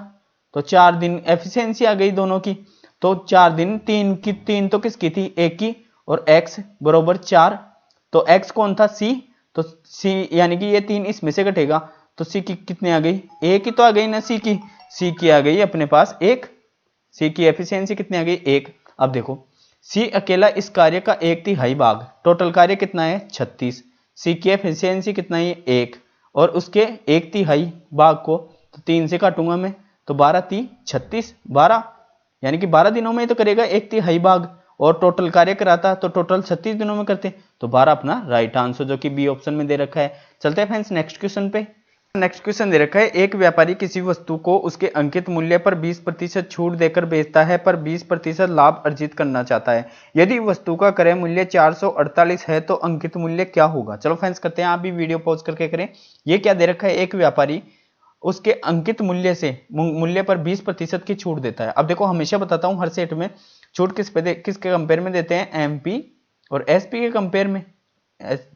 तो 4 दिन एफिशिएंसी आ गई दोनों की। तो 4 दिन, 3 तो किसकी थी, एक की, और x बराबर 4। तो x कौन था, c, तो c यानी कि ये 3 इसमें से कटेगा, तो c की कितने आ गई, a की तो आ गई ना, c की आ गई अपने पास 1, c की एफिशिएंसी कितनी आ गई 1। अब देखो c अकेला इस कार्य का 1/3 भाग, टोटल कार्य कितना है 36, c की एफिशिएंसी कितना है 1, और उसके 1/3 भाग को तो 3 से काटूंगा मैं, तो 12 3 36, 12 यानी कि 12 दिनों में तो करेगा 1/3 भाग, और टोटल कार्य कराता तो टोटल 36 दिनों में करते, तो 12 अपना राइट आंसर जो कि बी ऑप्शन में दे रखा है। चलते हैं फ्रेंड्स नेक्स्ट क्वेश्चन पे। नेक्स्ट क्वेश्चन दे रखा है, एक व्यापारी किसी वस्तु को उसके अंकित मूल्य पर 20% छूट देकर बेचता है पर 20% लाभ अर्जित करना चाहता है। यदि वस्तु का क्रय मूल्य 448 है तो अंकित मूल्य क्या होगा। चलो फ्रेंड्स करते हैं, आप भी वीडियो पॉज करके करें। ये क्या दे रखा है, एक व्यापारी उसके अंकित मूल्य पर 20% की छूट देता है। अब देखो हमेशा बताता हूं हर सेट में छूट किसके कंपेयर में देते हैं, एमपी और एसपी के कंपेयर में,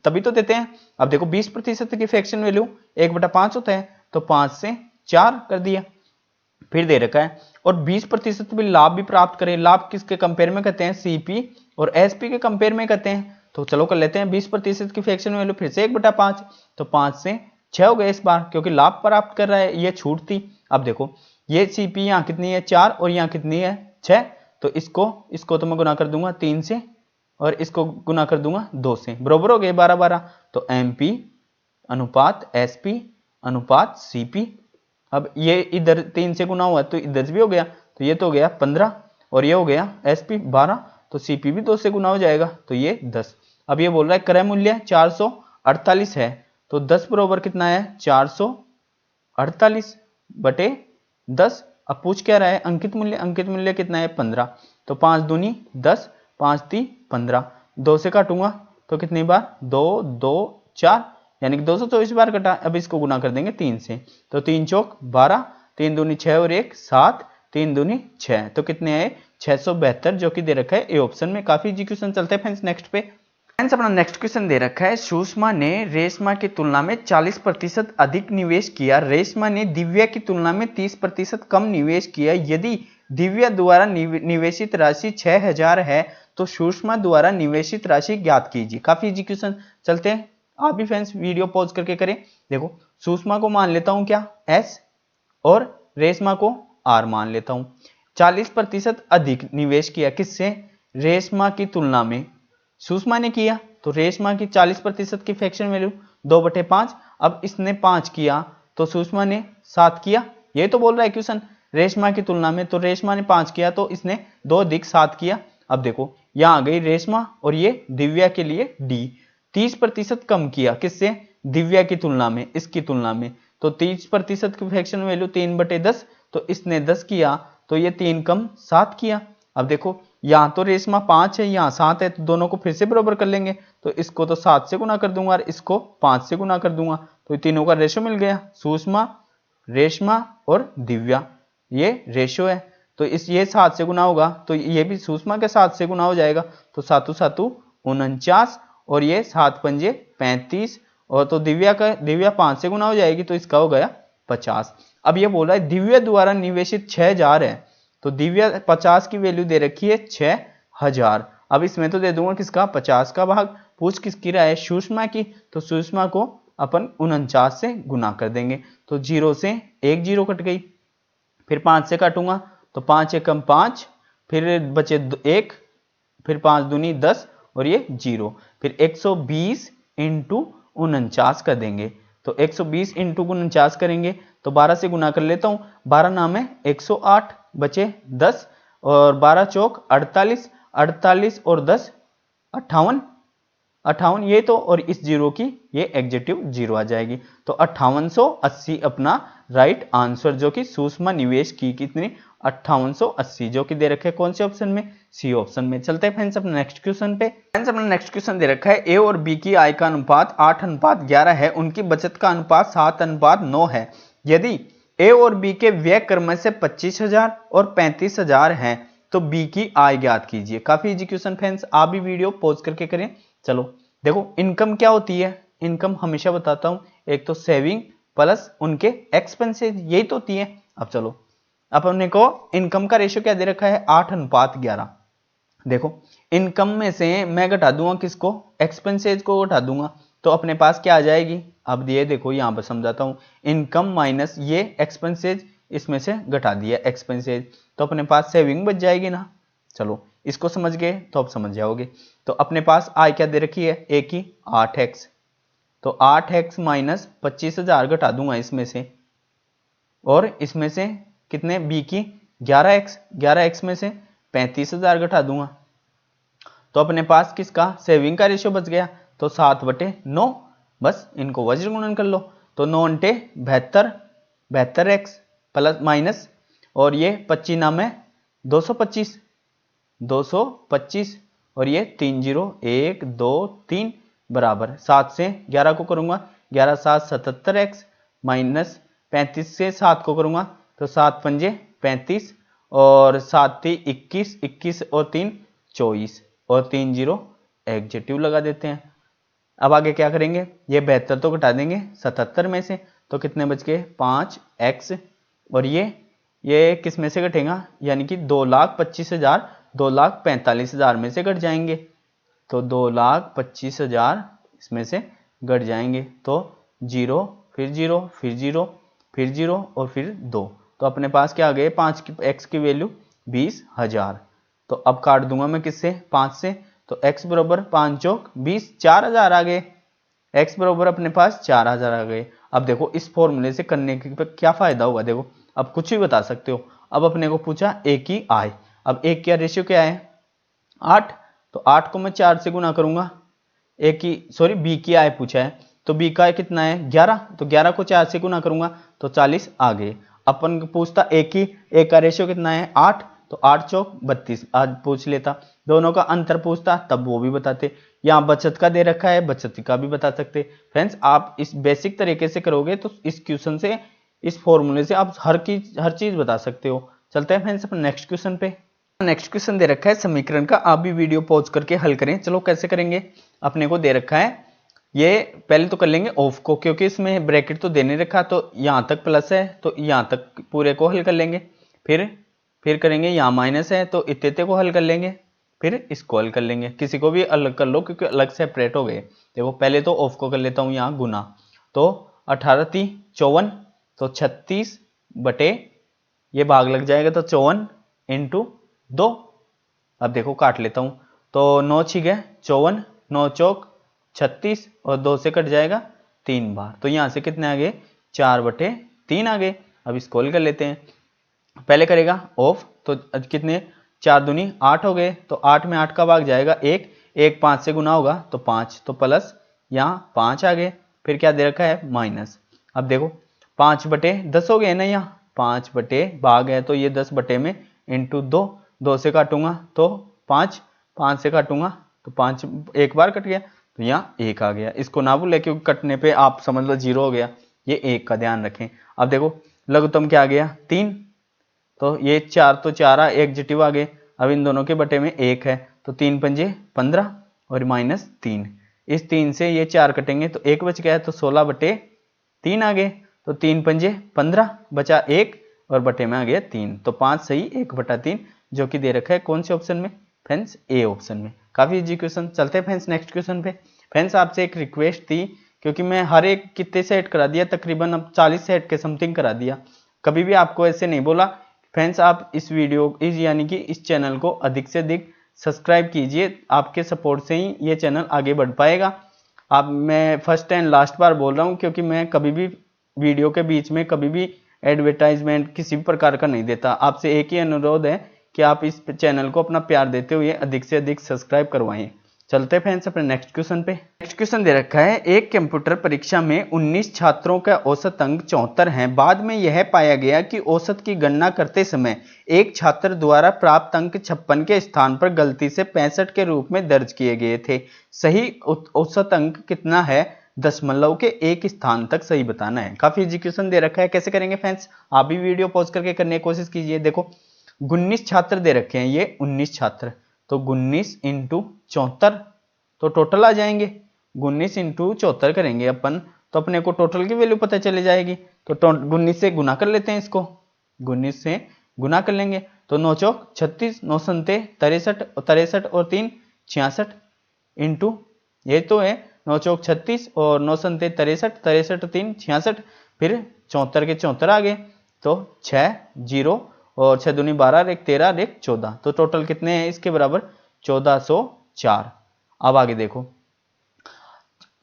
तभी तो देते हैं। अब देखो 20% की फ्रैक्शन वैल्यू 1/5 होता है, तो 5 से 4 कर दिया। फिर दे रखा है और 20% भी लाभ भी प्राप्त करें, लाभ किसके कंपेयर में करते हैं, सीपी और एसपी के कंपेयर में करते हैं। तो चलो कर लेते हैं 20% की फ्रैक्शन वैल्यू फिर से 1/5, तो 5 से 6 हो गए इस बार, क्योंकि लाभ प्राप्त कर रहा है, ये छूट थी। अब देखो ये सीपी यहाँ कितनी है 4 और यहाँ कितनी है 6, तो इसको तो मैं गुना कर दूंगा 3 से और इसको गुना कर दूंगा 2 से, बराबर हो गए 12-12। तो एमपी अनुपात एसपी अनुपात सीपी। अब ये इधर 3 से गुना हुआ तो इधर भी हो गया, तो ये तो हो गया 15 और ये हो गया एसपी 12, तो सीपी भी 2 से गुना हो जाएगा, तो ये 10। अब ये बोल रहा है क्रय मूल्य 448 है, तो 10 बराबर कितना है 448 बटे 10। अब पूछ क्या रहा है, अंकित मूल्य कितना है 15, तो 5 दूनी 10, 5 3 15, 2 से काटूंगा तो कितनी बार 2 2 4 यानी कि 224 बार कटा। अब इसको गुना कर देंगे 3 से, तो 3 चौक 12, 3 दूनी 6 और 1 7, 3 दूनी 6, तो कितने आए 672 जो कि दे रखा है ए ऑप्शन में। काफी इजी क्वेश्चन। चलते हैं फ्रेंड्स नेक्स्ट पे। फ्रेंड्स अपना नेक्स्ट क्वेश्चन दे रखा है, सुषमा ने रेशमा की तुलना में 40% अधिक निवेश किया, रेशमा ने दिव्या की तुलना में 30% कम निवेश किया। यदि दिव्या द्वारा निवेशित राशि 6000 है तो सुषमा द्वारा निवेशित राशि ज्ञात कीजिए। काफी इजी क्वेश्चन। चलते हैं, आप भी फ्रेंड्स वीडियो पॉज करके करें। देखो सुषमा को मान लेता हूं क्या एस और रेशमा को आर मान लेता हूं। 40% अधिक निवेश किया किससे, रेशमा की तुलना में सुषमा ने किया, तो रेशमा की 40% की फ्रैक्शन वैल्यू 2/5। अब इसने 5 किया तो सुषमा ने 7 किया, ये तो बोल रहा है क्वेश्चन रेशमा की तुलना में, तो रेशमा ने 5 किया तो इसने 2 अधिक 7 किया। अब देखो यहां आ गई रेशमा और ये दिव्या के लिए डी। 30% कम किया किससे, दिव्या की तुलना में, इसकी तुलना में, तो 30% की फ्रैक्शन वैल्यू 3/10, तो इसने 10 किया तो ये 3 कम 7 किया। अब देखो यहां तो रेशमा 5 है यहाँ 7 है, तो दोनों को फिर से बराबर कर लेंगे, तो इसको तो 7 से गुना कर दूंगा और इसको 5 से गुना कर दूंगा, तो तीनों का रेशो मिल गया। सुषमा, रेशमा और दिव्या ये रेशो है, तो ये 7 से गुना होगा तो ये भी सुषमा के 7 से गुना हो जाएगा, तो 7 7 49 और ये 7 पंजे 35, और तो दिव्या 5 से गुना हो जाएगी तो इसका हो गया 50। अब ये बोल रहा है दिव्या द्वारा निवेशित 6000 है, तो दिव्या 50 की वैल्यू दे रखी है 6000। अब इसमें तो दे दूंगा किसका 50 का भाग, पूछ किसकी रहा है सुषमा की, तो सुषमा को अपन 49 से गुना कर देंगे। तो 0 से एक 0 कट गई, फिर 5 से काटूंगा तो 5 एकम 5, फिर बचे 1, फिर 5 दूनी 10 और ये 0, फिर 120 इंटू 49 कर देंगे। तो 120 इंटू 49 करेंगे तो 12 से गुना कर लेता हूं, 12 नाम है 108, बचे 10 और 12 चौक 48, 48 और 10 58, 58 ये तो, और इस जीरो की ये एग्जेक्टिव जीरो आ जाएगी। तो 5880 अपना राइट आंसर, जो कि सूक्ष्म निवेश की कितनी 5880, जो कि दे रखे हैं कौन से ऑप्शन में, सी ऑप्शन में। चलते हैं फ्रेंड्स अपने नेक्स्ट क्वेश्चन पे। फ्रेंड्स अपना नेक्स्ट क्वेश्चन दे रखा है ए और बी की आय का अनुपात 8:11 है, उनकी बचत का अनुपात 7:9 है। यदि ए और बी के व्यय क्रम से 25,000 और 35,000 हैं तो बी की आय ज्ञात कीजिए। काफी इजी क्वेश्चन फ्रेंड्स, आप भी वीडियो पॉज करके करें। चलो देखो, इनकम क्या होती है, इनकम हमेशा बताता हूं, एक तो सेविंग प्लस उनके एक्सपेंसेस, यही तो होती है। अब चलो, अब अपने को इनकम का रेशियो क्या दे रखा है 8:11। देखो इनकम में से मैं घटा दूंगा किसको, एक्सपेंसेस को घटा दूंगा, तो अपने पास क्या आ जाएगी। अब ये देखो यहां पर समझाता हूं, इनकम माइनस ये एक्सपेंसेस, इसमें से घटा दिया एक्सपेंसेस, तो अपने पास सेविंग बच जाएगी ना। चलो इसको समझ गए तो अब समझ जाओगे। तो अपने पास आय क्या दे रखी है, ए की 8x, तो 8x माइनस 25,000 घटा दूंगा इसमें से, और इसमें से कितने बी की 11x, 11x में से 35,000 घटा दूंगा, तो अपने पास किसका सेविंग का रेशियो बच गया, तो 7/9, बस इनको वज्र गुणन कर लो, तो 9 × 72, 72x प्लस माइनस, और ये 25 नाम है 225, 225 और ये 3 0 1 2 3 बराबर 7 से 11 को करूंगा, 11 7 77x माइनस 35 से 7 को करूंगा तो 7 पंजे 35 और 7 3 21, 21 और 3 24 और 3 0 एग्जेक्टिव लगा देते हैं। अब आगे क्या करेंगे, ये 72 तो घटा देंगे 77 में से, तो कितने बच गए 5x, और ये किस में से घटेगा, यानी कि 2,25,000 2,45,000 में से घट जाएंगे, तो 2,25,000 इसमें से घट जाएंगे, तो 0 फिर 0 फिर 0 फिर 0 और फिर 2, तो अपने पास क्या आ गए 5 की x की वैल्यू 20,000। तो अब काट दूंगा मैं किससे 5 से, तो x बराबर 5 चौक 20, 4,000 आ गए, x बराबर अपने पास 4,000 आ गए। अब देखो इस फॉर्मूले से करने के क्या फायदा होगा, देखो अब कुछ भी बता सकते हो। अब अपने को पूछा ए की आय, अब एक क्या रेशियो क्या है 8, तो 8 को मैं 4 से गुना करूंगा, ए की सॉरी बी की आय पूछा है, तो बी का कितना है 11, तो 11 को 4 से गुना करूंगा तो 40 आ गए। अपन पूछता ए का रेशियो कितना है 8, तो 8 चौक 32 आज पूछ लेता, दोनों का अंतर पूछता तब वो भी बताते। यहाँ बचत का दे रखा है, बचत का भी बता सकते। फ्रेंड्स आप इस बेसिक तरीके से करोगे तो इस क्वेश्चन से, इस फॉर्मूले से आप हर चीज बता सकते हो। चलते हैं फ्रेंड्स अपने नेक्स्ट क्वेश्चन पे। नेक्स्ट क्वेश्चन दे रखा है समीकरण का, आप भी वीडियो पॉज करके हल करें। चलो कैसे करेंगे, अपने को दे रखा है, ये पहले तो कर लेंगे ऑफ को, क्योंकि इसमें ब्रैकेट तो देने रखा, तो यहाँ तक प्लस है तो यहाँ तक पूरे को हल कर लेंगे, फिर करेंगे यहाँ माइनस है तो इतने को हल कर लेंगे, फिर इसको हल कर लेंगे। किसी को भी अलग कर लो क्योंकि अलग सेपरेट हो गए। देखो पहले तो ऑफ को कर लेता हूँ यहाँ गुना, तो 18 × 54, तो 36 बटे ये भाग लग जाएगा तो 54 × 2। अब देखो काट लेता हूं, तो 9 6 गए 54, 9 चौक 36 और 2 से कट जाएगा 3 बार, तो यहां से कितने आ गए 4/3 आ गए। अब इसको हल कर लेते हैं, पहले करेगा ऑफ, तो कितने 4 दूनी 8 हो गए, तो 8 में 8 का भाग जाएगा 1, 1 5 से गुना होगा तो 5, तो प्लस यहाँ 5 आ गए, फिर क्या दे रखा है माइनस। अब देखो 5/10 हो गए ना, यहाँ 5 बटे भाग है तो ये 10 बटे में इंटू 2, 2 से काटूंगा तो 5, 5 से काटूंगा तो 5 एक बार कट गया, तो यहाँ 1 आ गया। इसको ना भूले क्योंकि कटने पे आप समझ लो 0 हो गया, ये 1 का ध्यान रखें। अब देखो लघुत्तम क्या आ गया 3, तो ये 4 तो 4 एग्जेक्टिव आ गए। अब इन दोनों के बटे में 1 है, तो 3 पंजे 15 और माइनस 3, इस 3 से ये 4 कटेंगे तो 1 बच गया है, तो 16/3 आ गए, तो 3 पंजे 15 बचा 1 और बटे में आ गया 3, तो 5 सही 1/3, जो कि दे रखा है कौन से ऑप्शन में फ्रेंड्स ए ऑप्शन में। काफी इजी क्वेश्चन। चलते हैं फ्रेंड्स नेक्स्ट क्वेश्चन पे। फ्रेंड्स आपसे एक रिक्वेस्ट थी क्योंकि मैं हर एक कितने सेट करा दिया, तकरीबन अब 40 सेट के समथिंग करा दिया। कभी भी आपको ऐसे नहीं बोला। फ्रेंड्स आप इस वीडियो यानी कि इस चैनल को अधिक से अधिक सब्सक्राइब कीजिए, आपके सपोर्ट से ही ये चैनल आगे बढ़ पाएगा। अब मैं फर्स्ट एंड लास्ट बार बोल रहा हूँ, क्योंकि मैं कभी भी वीडियो के बीच में कभी भी एडवर्टाइजमेंट किसी भी प्रकार का नहीं देता। आपसे एक ही अनुरोध है कि आप इस चैनल को अपना प्यार देते हुए अधिक से अधिक सब्सक्राइब करवाएं। चलते हैं फ्रेंड्स अपने नेक्स्ट क्वेश्चन पे। नेक्स्ट क्वेश्चन दे रखा है, एक कंप्यूटर परीक्षा में 19 छात्रों का औसत अंक 74 हैं। बाद में यह पाया गया कि औसत की गणना करते समय एक छात्र द्वारा प्राप्त अंक 56 के स्थान पर गलती से 65 के रूप में दर्ज किए गए थे। सही औसत अंक कितना है? दशमलव के एक स्थान तक सही बताना है। काफी इजी क्वेश्चन दे रखा है। कैसे करेंगे फ्रेंड्स, आप भी वीडियो पॉज करके करने की कोशिश कीजिए। देखो 19 छात्र दे रखे हैं, ये 19 छात्र, तो 19 इंटू 74 तो टोटल आ जाएंगे। 19 इंटू 74 करेंगे अपन तो अपने को टोटल की वैल्यू पता चली जाएगी। तो 19 से गुना कर लेते हैं, इसको 19 से गुना कर लेंगे तो 9 चौक 36, 9 संते 63, 63 और 3 66 इंटू ये तो है 9 चौक 36 और 9 संते 63, 63 3 66, फिर 74 के 74 आ गए तो 6 0 और 6 दूनी 12 और 1 13 और 1 14, तो टोटल कितने हैं इसके बराबर 1404। अब आगे देखो,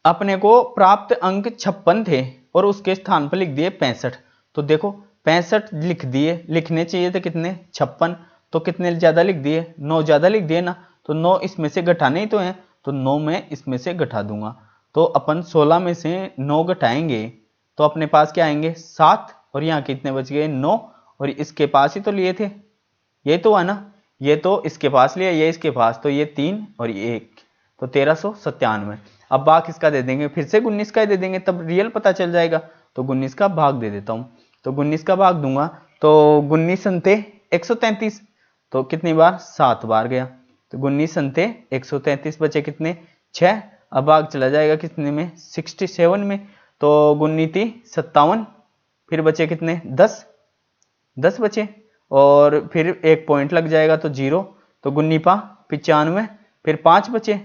अपने को प्राप्त अंक 56 थे और उसके स्थान पर लिख दिए 65। तो देखो 65 लिख दिए, लिखने चाहिए थे कितने 56, तो कितने ज्यादा लिख दिए 9 ज्यादा लिख दिए ना, तो 9 इसमें से घटाने ही तो है, तो 9 में इसमें से घटा दूंगा। तो अपन 16 में से 9 घटाएंगे तो अपने पास क्या आएंगे 7, और यहाँ कितने बच गए 9, और इसके पास ही तो लिए थे, ये तो है ना, ये तो इसके पास लिया, ये इसके पास, तो ये 3 और ये 1, तो 1397। अब भाग किसका दे देंगे, फिर से 19 का ही दे देंगे, तब रियल पता चल जाएगा। तो 19 का भाग दे देता हूं, तो 19 का भाग दूंगा तो 19 संते 133, तो कितनी बार 7 बार गया, तो 19 संते 133 बचे कितने 6। अब भाग चला जाएगा कितने में 67 में, तो 19 57, फिर बचे कितने 10 बचे, और फिर एक पॉइंट लग जाएगा तो 0, तो 19 95, फिर 5 बचे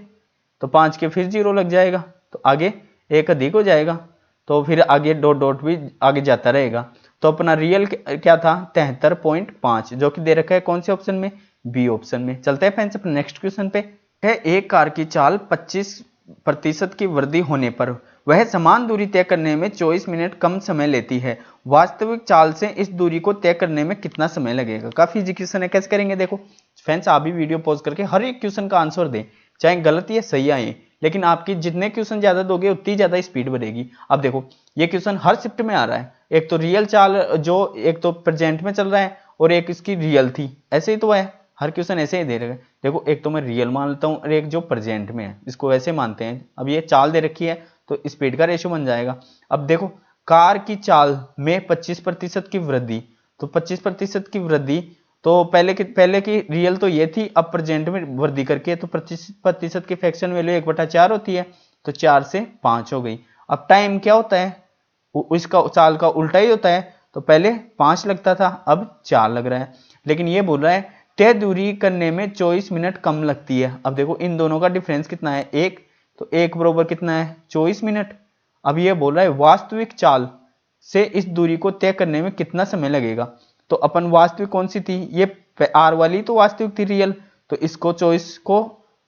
तो 5 के फिर 0 लग जाएगा, तो आगे एक अधिक हो जाएगा, तो फिर आगे डॉट डॉट भी आगे जाता रहेगा। तो अपना रियल क्या था 73.5, जो कि दे रखा है कौन से ऑप्शन में, बी ऑप्शन में। चलते हैं फ्रेंड्स अपने नेक्स्ट क्वेश्चन पे। है एक कार की चाल 25% की वृद्धि होने पर वह समान दूरी तय करने में 24 मिनट कम समय लेती है। वास्तविक चाल से इस दूरी को तय करने में कितना समय लगेगा? काफी इजी क्वेश्चन है। कैसे करेंगे देखो फ्रेंड्स, आप भी वीडियो पॉज करके हर एक क्वेश्चन का आंसर दें, चाहे गलत या सही आए, लेकिन आपकी जितने क्वेश्चन ज्यादा दोगे उतनी ज्यादा स्पीड बढ़ेगी। अब देखो ये क्वेश्चन हर शिफ्ट में आ रहा है, एक तो रियल चाल जो एक तो प्रेजेंट में चल रहा है और एक इसकी रियल थी, ऐसे ही तो है, हर क्वेश्चन ऐसे ही दे रहे हैं। देखो एक तो मैं रियल मान लेता हूँ और एक जो प्रेजेंट में है इसको वैसे मानते हैं। अब ये चाल दे रखी है तो स्पीड का रेशियो बन जाएगा। अब देखो कार की चाल में 25% की वृद्धि, तो 25% की वृद्धि, तो पहले की रियल तो ये थी, अब प्रेजेंट में वृद्धि करके तो 25% की फ्रैक्शन वैल्यू 1/4 होती है, तो 4 से 5 हो गई। अब टाइम क्या होता है, इसका चाल का उल्टा ही होता है, तो पहले 5 लगता था अब 4 लग रहा है, लेकिन ये बोल रहा है तय दूरी करने में 24 मिनट कम लगती है। अब देखो इन दोनों का डिफरेंस कितना है 1, तो 1 बराबर कितना है 24 मिनट। अब ये बोल रहा है वास्तविक चाल से इस दूरी को तय करने में कितना समय लगेगा। तो अपन वास्तविक कौन सी थी, ये आर वाली तो वास्तविक थी रियल, तो इसको 24 को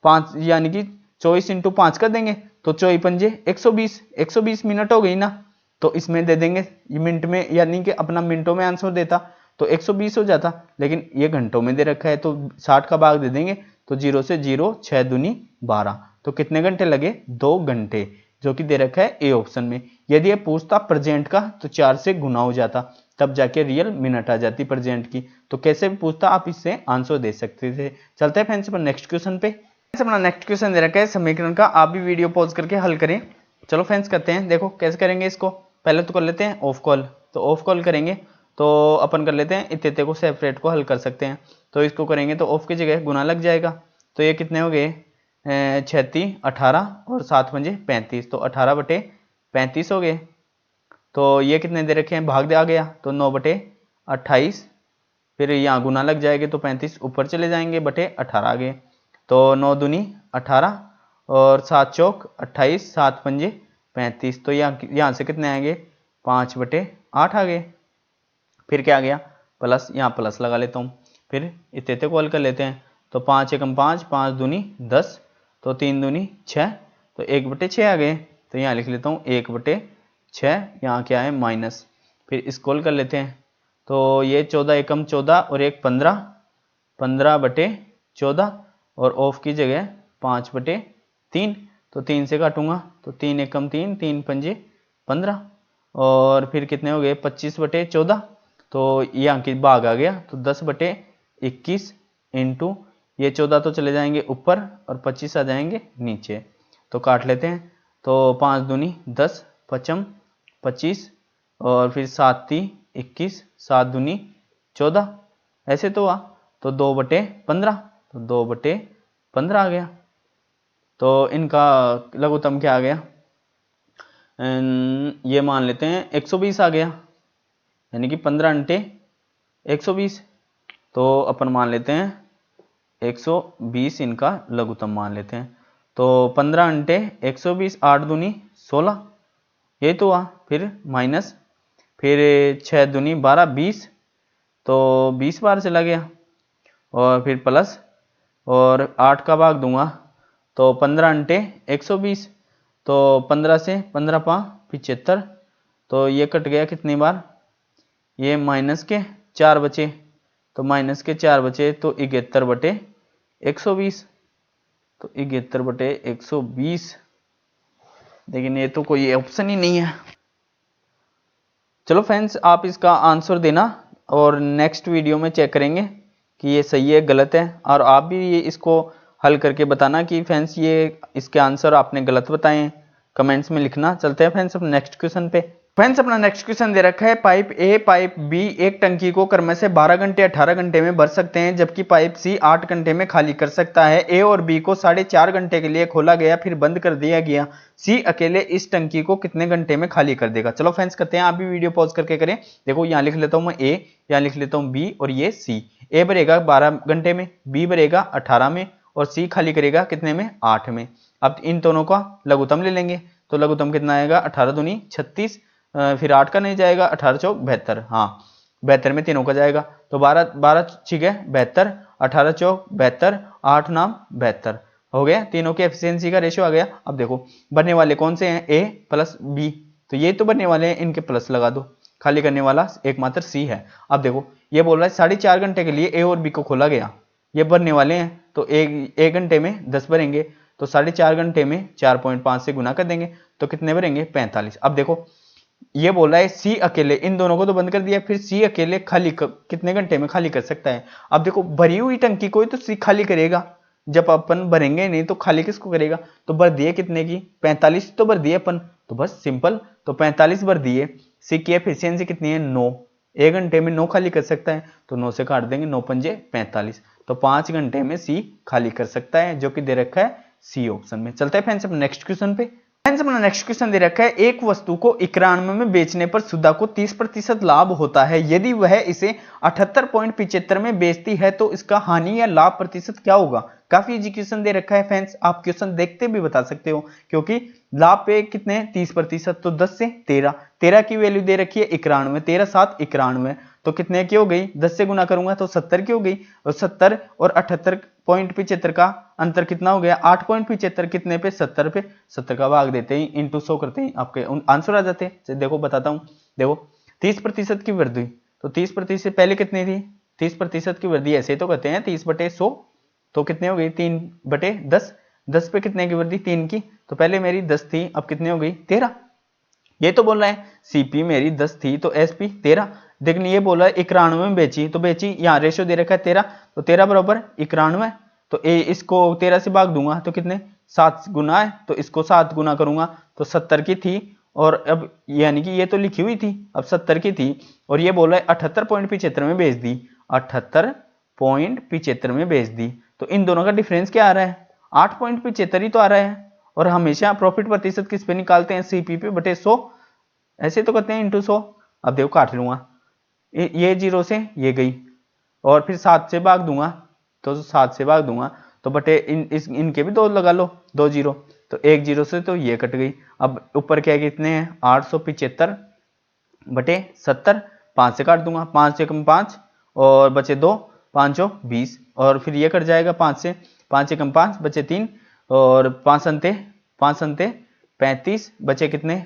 5 यानी कि 24 इंटू 5 कर देंगे, तो 24 पंजे 120 मिनट हो गई ना, तो इसमें दे देंगे मिनट में, यानी कि अपना मिनटों में आंसर देता तो 120 हो जाता, लेकिन ये घंटों में दे रखा है तो 60 का भाग दे देंगे, तो 0 से 0 6 दूनी 12, तो कितने घंटे लगे 2 घंटे, जो कि दे रखा है ए ऑप्शन में। यदि ये पूछता प्रेजेंट का तो 4 से गुना हो जाता, तब जाके रियल मिनट आ जाती प्रेजेंट की। तो कैसे भी पूछता आप इससे आंसर दे सकते थे। चलते हैं फ्रेंड्स पर नेक्स्ट क्वेश्चन पे। अपना नेक्स्ट क्वेश्चन दे रखा है समीकरण का, आप भी वीडियो पॉज करके हल करें। चलो फ्रेंड्स करते हैं, देखो कैसे करेंगे इसको। पहले तो कर लेते हैं ऑफ कॉल, तो ऑफ कॉल करेंगे तो अपन कर लेते हैं इतने को सेपरेट को हल कर सकते हैं। तो इसको करेंगे तो ऑफ की जगह गुना लग जाएगा, तो ये कितने हो गए 36 18 और 7 पंजे 35, तो 18/35 हो गए। तो ये कितने दे रखे हैं भाग दे आ गया, तो 9/28, फिर यहाँ गुना लग जाएंगे तो 35 ऊपर चले जाएंगे बटे 18 आ गए, तो 9 दूनी 18 और 7 चौक 28, 7 पंजे 35। तो यहाँ से कितने आएंगे 5/8 आ गए। फिर क्या आ गया प्लस, यहाँ प्लस लगा लेता हूँ, फिर इतने कॉल कर लेते हैं। तो 5 एकम 5, 5 दूनी 10, तो 3 दूनी 6, तो 1/6 आ गए। तो यहाँ लिख लेता हूँ 1/6, यहाँ क्या है माइनस। फिर इसको कर लेते हैं, तो ये 14 एकम 14 और 1 15, 15/14 और ऑफ की जगह 5/3। तो 3 से काटूंगा तो 3 एकम 3, 3 पंजे 15, और फिर कितने हो गए 25/14। तो यहाँ की भाग आ गया, तो 10/21 इंटू ये 14 तो चले जाएंगे ऊपर और 25 आ जाएंगे नीचे। तो काट लेते हैं, तो 5 दूनी 10, 5 25, और फिर 7 3 21, 7 दूनी 14, ऐसे तो हुआ। तो 2/15, तो 2/15 आ गया। तो इनका लघुत्तम क्या आ गया, ये मान लेते हैं 120 आ गया, यानी कि 15 × 120। तो अपन मान लेते हैं 120 इनका लघुत्तम मान लेते हैं। तो 15 × 120, 8 दूनी 16, यही तो हुआ। फिर माइनस, फिर 6 दूनी 12, 20, तो 20 बार चला गया, और फिर प्लस, और 8 का भाग दूंगा तो 15 × 120, तो 15 से 15 5 75, तो ये कट गया कितनी बार, ये माइनस के 4 बचे, तो माइनस के 4 बचे, तो 71/120, तो 71/120। लेकिन ये तो कोई ऑप्शन ही नहीं है। चलो फ्रेंड्स, आप इसका आंसर देना और नेक्स्ट वीडियो में चेक करेंगे कि ये सही है गलत है, और आप भी ये इसको हल करके बताना कि फ्रेंड्स ये इसके आंसर आपने गलत बताए हैं, कमेंट्स में लिखना। चलते हैं फ्रेंड्स अपने नेक्स्ट क्वेश्चन पे। फ्रेंड्स अपना नेक्स्ट क्वेश्चन दे रखा है, पाइप ए पाइप बी एक टंकी को क्रम से 12 घंटे 18 घंटे में भर सकते हैं, जबकि पाइप सी 8 घंटे में खाली कर सकता है। ए और बी को 4.5 घंटे के लिए खोला गया फिर बंद कर दिया गया, सी अकेले इस टंकी को कितने घंटे में खाली कर देगा। चलो फ्रेंड्स करते हैं, आप भी वीडियो पॉज करके करें। देखो यहाँ लिख लेता हूँ मैं ए, यहाँ लिख लेता हूँ बी, और ये सी। ए भरेगा 12 घंटे में, बी भरेगा 18 में, और सी खाली करेगा कितने में 8 में। अब इन दोनों का लघुत्तम ले लेंगे, तो लघुत्तम कितना आएगा 18 दूनी 36, फिर 8 का नहीं जाएगा, 18 चौक 72, हाँ 72 में तीनों का जाएगा, तो 12 12 ठीक है 72, 18 चौक 72, 8 नाम 72 हो गया। तीनों के एफिशिएंसी का रेशियो आ गया। अब देखो बनने वाले कौन से हैं, ए प्लस बी, तो ये तो बनने वाले हैं, इनके प्लस लगा दो, खाली करने वाला एकमात्र सी है। अब देखो ये बोल रहा है 4.5 घंटे के लिए ए और बी को खोला गया, ये भरने वाले हैं, तो एक घंटे में 10 भरेंगे, तो 4.5 घंटे में 4.5 से गुना कर देंगे, तो कितने भरेंगे 45। अब देखो ये बोल रहा है सी अकेले, इन दोनों को तो बंद कर दिया, फिर सी अकेले खाली कितने घंटे में खाली कर सकता है। अब देखो भरी हुई टंकी को ही तो सी खाली करेगा, जब अपन भरेंगे नहीं तो खाली किसको करेगा। तो भर दिए कितने की 45 तो भर दिए अपन, तो बस सिंपल, तो 45 भर दिए। सी की एफिशिएंसी कितनी है 9, एक घंटे में 9 खाली कर सकता है, तो 9 से काट देंगे, 9 पंजे 45, तो 5 घंटे में सी खाली कर सकता है, जो कि दे रखा है सी ऑप्शन में। चलते हैं फ्रेंड्स अपने नेक्स्ट क्वेश्चन पे। फ्रेंड्स अपना नेक्स्ट क्वेश्चन दे रखा है, एक वस्तु को 91 में बेचने पर सुधा को 30% लाभ होता है, यदि वह इसे 78.75 में बेचती है तो इसका हानि या लाभ प्रतिशत क्या होगा। काफी इजी क्वेश्चन दे रखा है फ्रेंड्स, आप क्वेश्चन देखते भी बता सकते हो, क्योंकि लाभ पे कितने 30%, तो 10 से 13 की वैल्यू दे रखी है 91, 13 7 91, तो कितने की हो गई 10 से गुना करूंगा तो 70 की हो गई, और 70 और 78.75 का अंतर कितना हो गया 8.75, कितने पे 70 पे, 70 का भाग देते ही इंटू 100 करते ही आपके आंसर आ जाते हैं। देखो बताता हूं, देखो 30% की वृद्धि, तो 30% से पहले कितनी थी 30% की वृद्धि, ऐसे तो कहते हैं 30/100, तो कितने हो गई 3/10, 10 पे कितने की वृद्धि 3 की, तो पहले मेरी 10 थी, अब कितनी हो गई 13। ये तो बोल रहा है सीपी मेरी 10 थी तो एसपी 13, लेकिन ये बोल रहा है 91 में बेची, तो बेची यहाँ रेशियो दे रखा है 13, तो 13 बराबर 91, तो ए इसको 13 से भाग दूंगा तो कितने 7 गुना है, तो इसको 7 गुना करूंगा तो 70 की थी, और अब यानी कि ये तो लिखी हुई थी, अब 70 की थी, और ये बोल रहा है 78.75 में बेच दी, 78.75 में बेच दी, तो इन दोनों का डिफरेंस क्या आ रहा है 8.75 ही तो आ रहा है, और हमेशा प्रॉफिट प्रतिशत किस पे निकालते हैं सीपी पे बटे 100, ऐसे तो करते हैं इंटू 100। अब देखो काट लूंगा, ये 0 से ये गई, और फिर 7 से भाग दूंगा, तो 7 से भाग दूंगा तो बटे इनके भी 2 लगा लो, 2 0, तो 1 0 से तो ये कट गई। अब ऊपर क्या कितने हैं 875 बटे 70, 5 से काट दूंगा, 5 से कम 5 और बचे 2, 5 20 और फिर ये कट जाएगा 5 से, 5 से कम 5 बचे 3 और 5 अंते 35 बचे कितने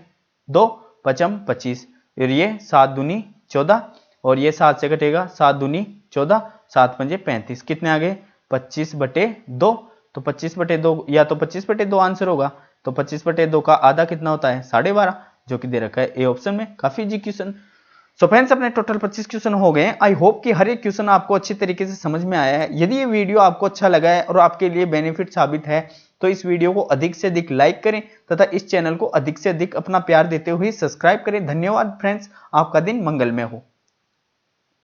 2 पचम 25 और ये 7 दूनी 14 और ये 7 से कटेगा 7 दूनी 14 7 पंजे 35 कितने आ गए 25 बटे 2। तो 25 बटे 2 या तो 25 बटे 2 आंसर होगा, तो 25 बटे 2 का आधा कितना होता है 12.5 जो कि दे रखा है ए ऑप्शन में। काफी इजी क्वेश्चन। सो फ्रेंड्स अपने टोटल 25 क्वेश्चन हो गए। आई होप कि हर एक क्वेश्चन आपको अच्छी तरीके से समझ में आया है। यदि ये वीडियो आपको अच्छा लगा है और आपके लिए बेनिफिट साबित है तो इस वीडियो को अधिक से अधिक लाइक करें तथा इस चैनल को अधिक से अधिक अपना प्यार देते हुए सब्सक्राइब करें। धन्यवाद फ्रेंड्स, आपका दिन मंगलमय हो।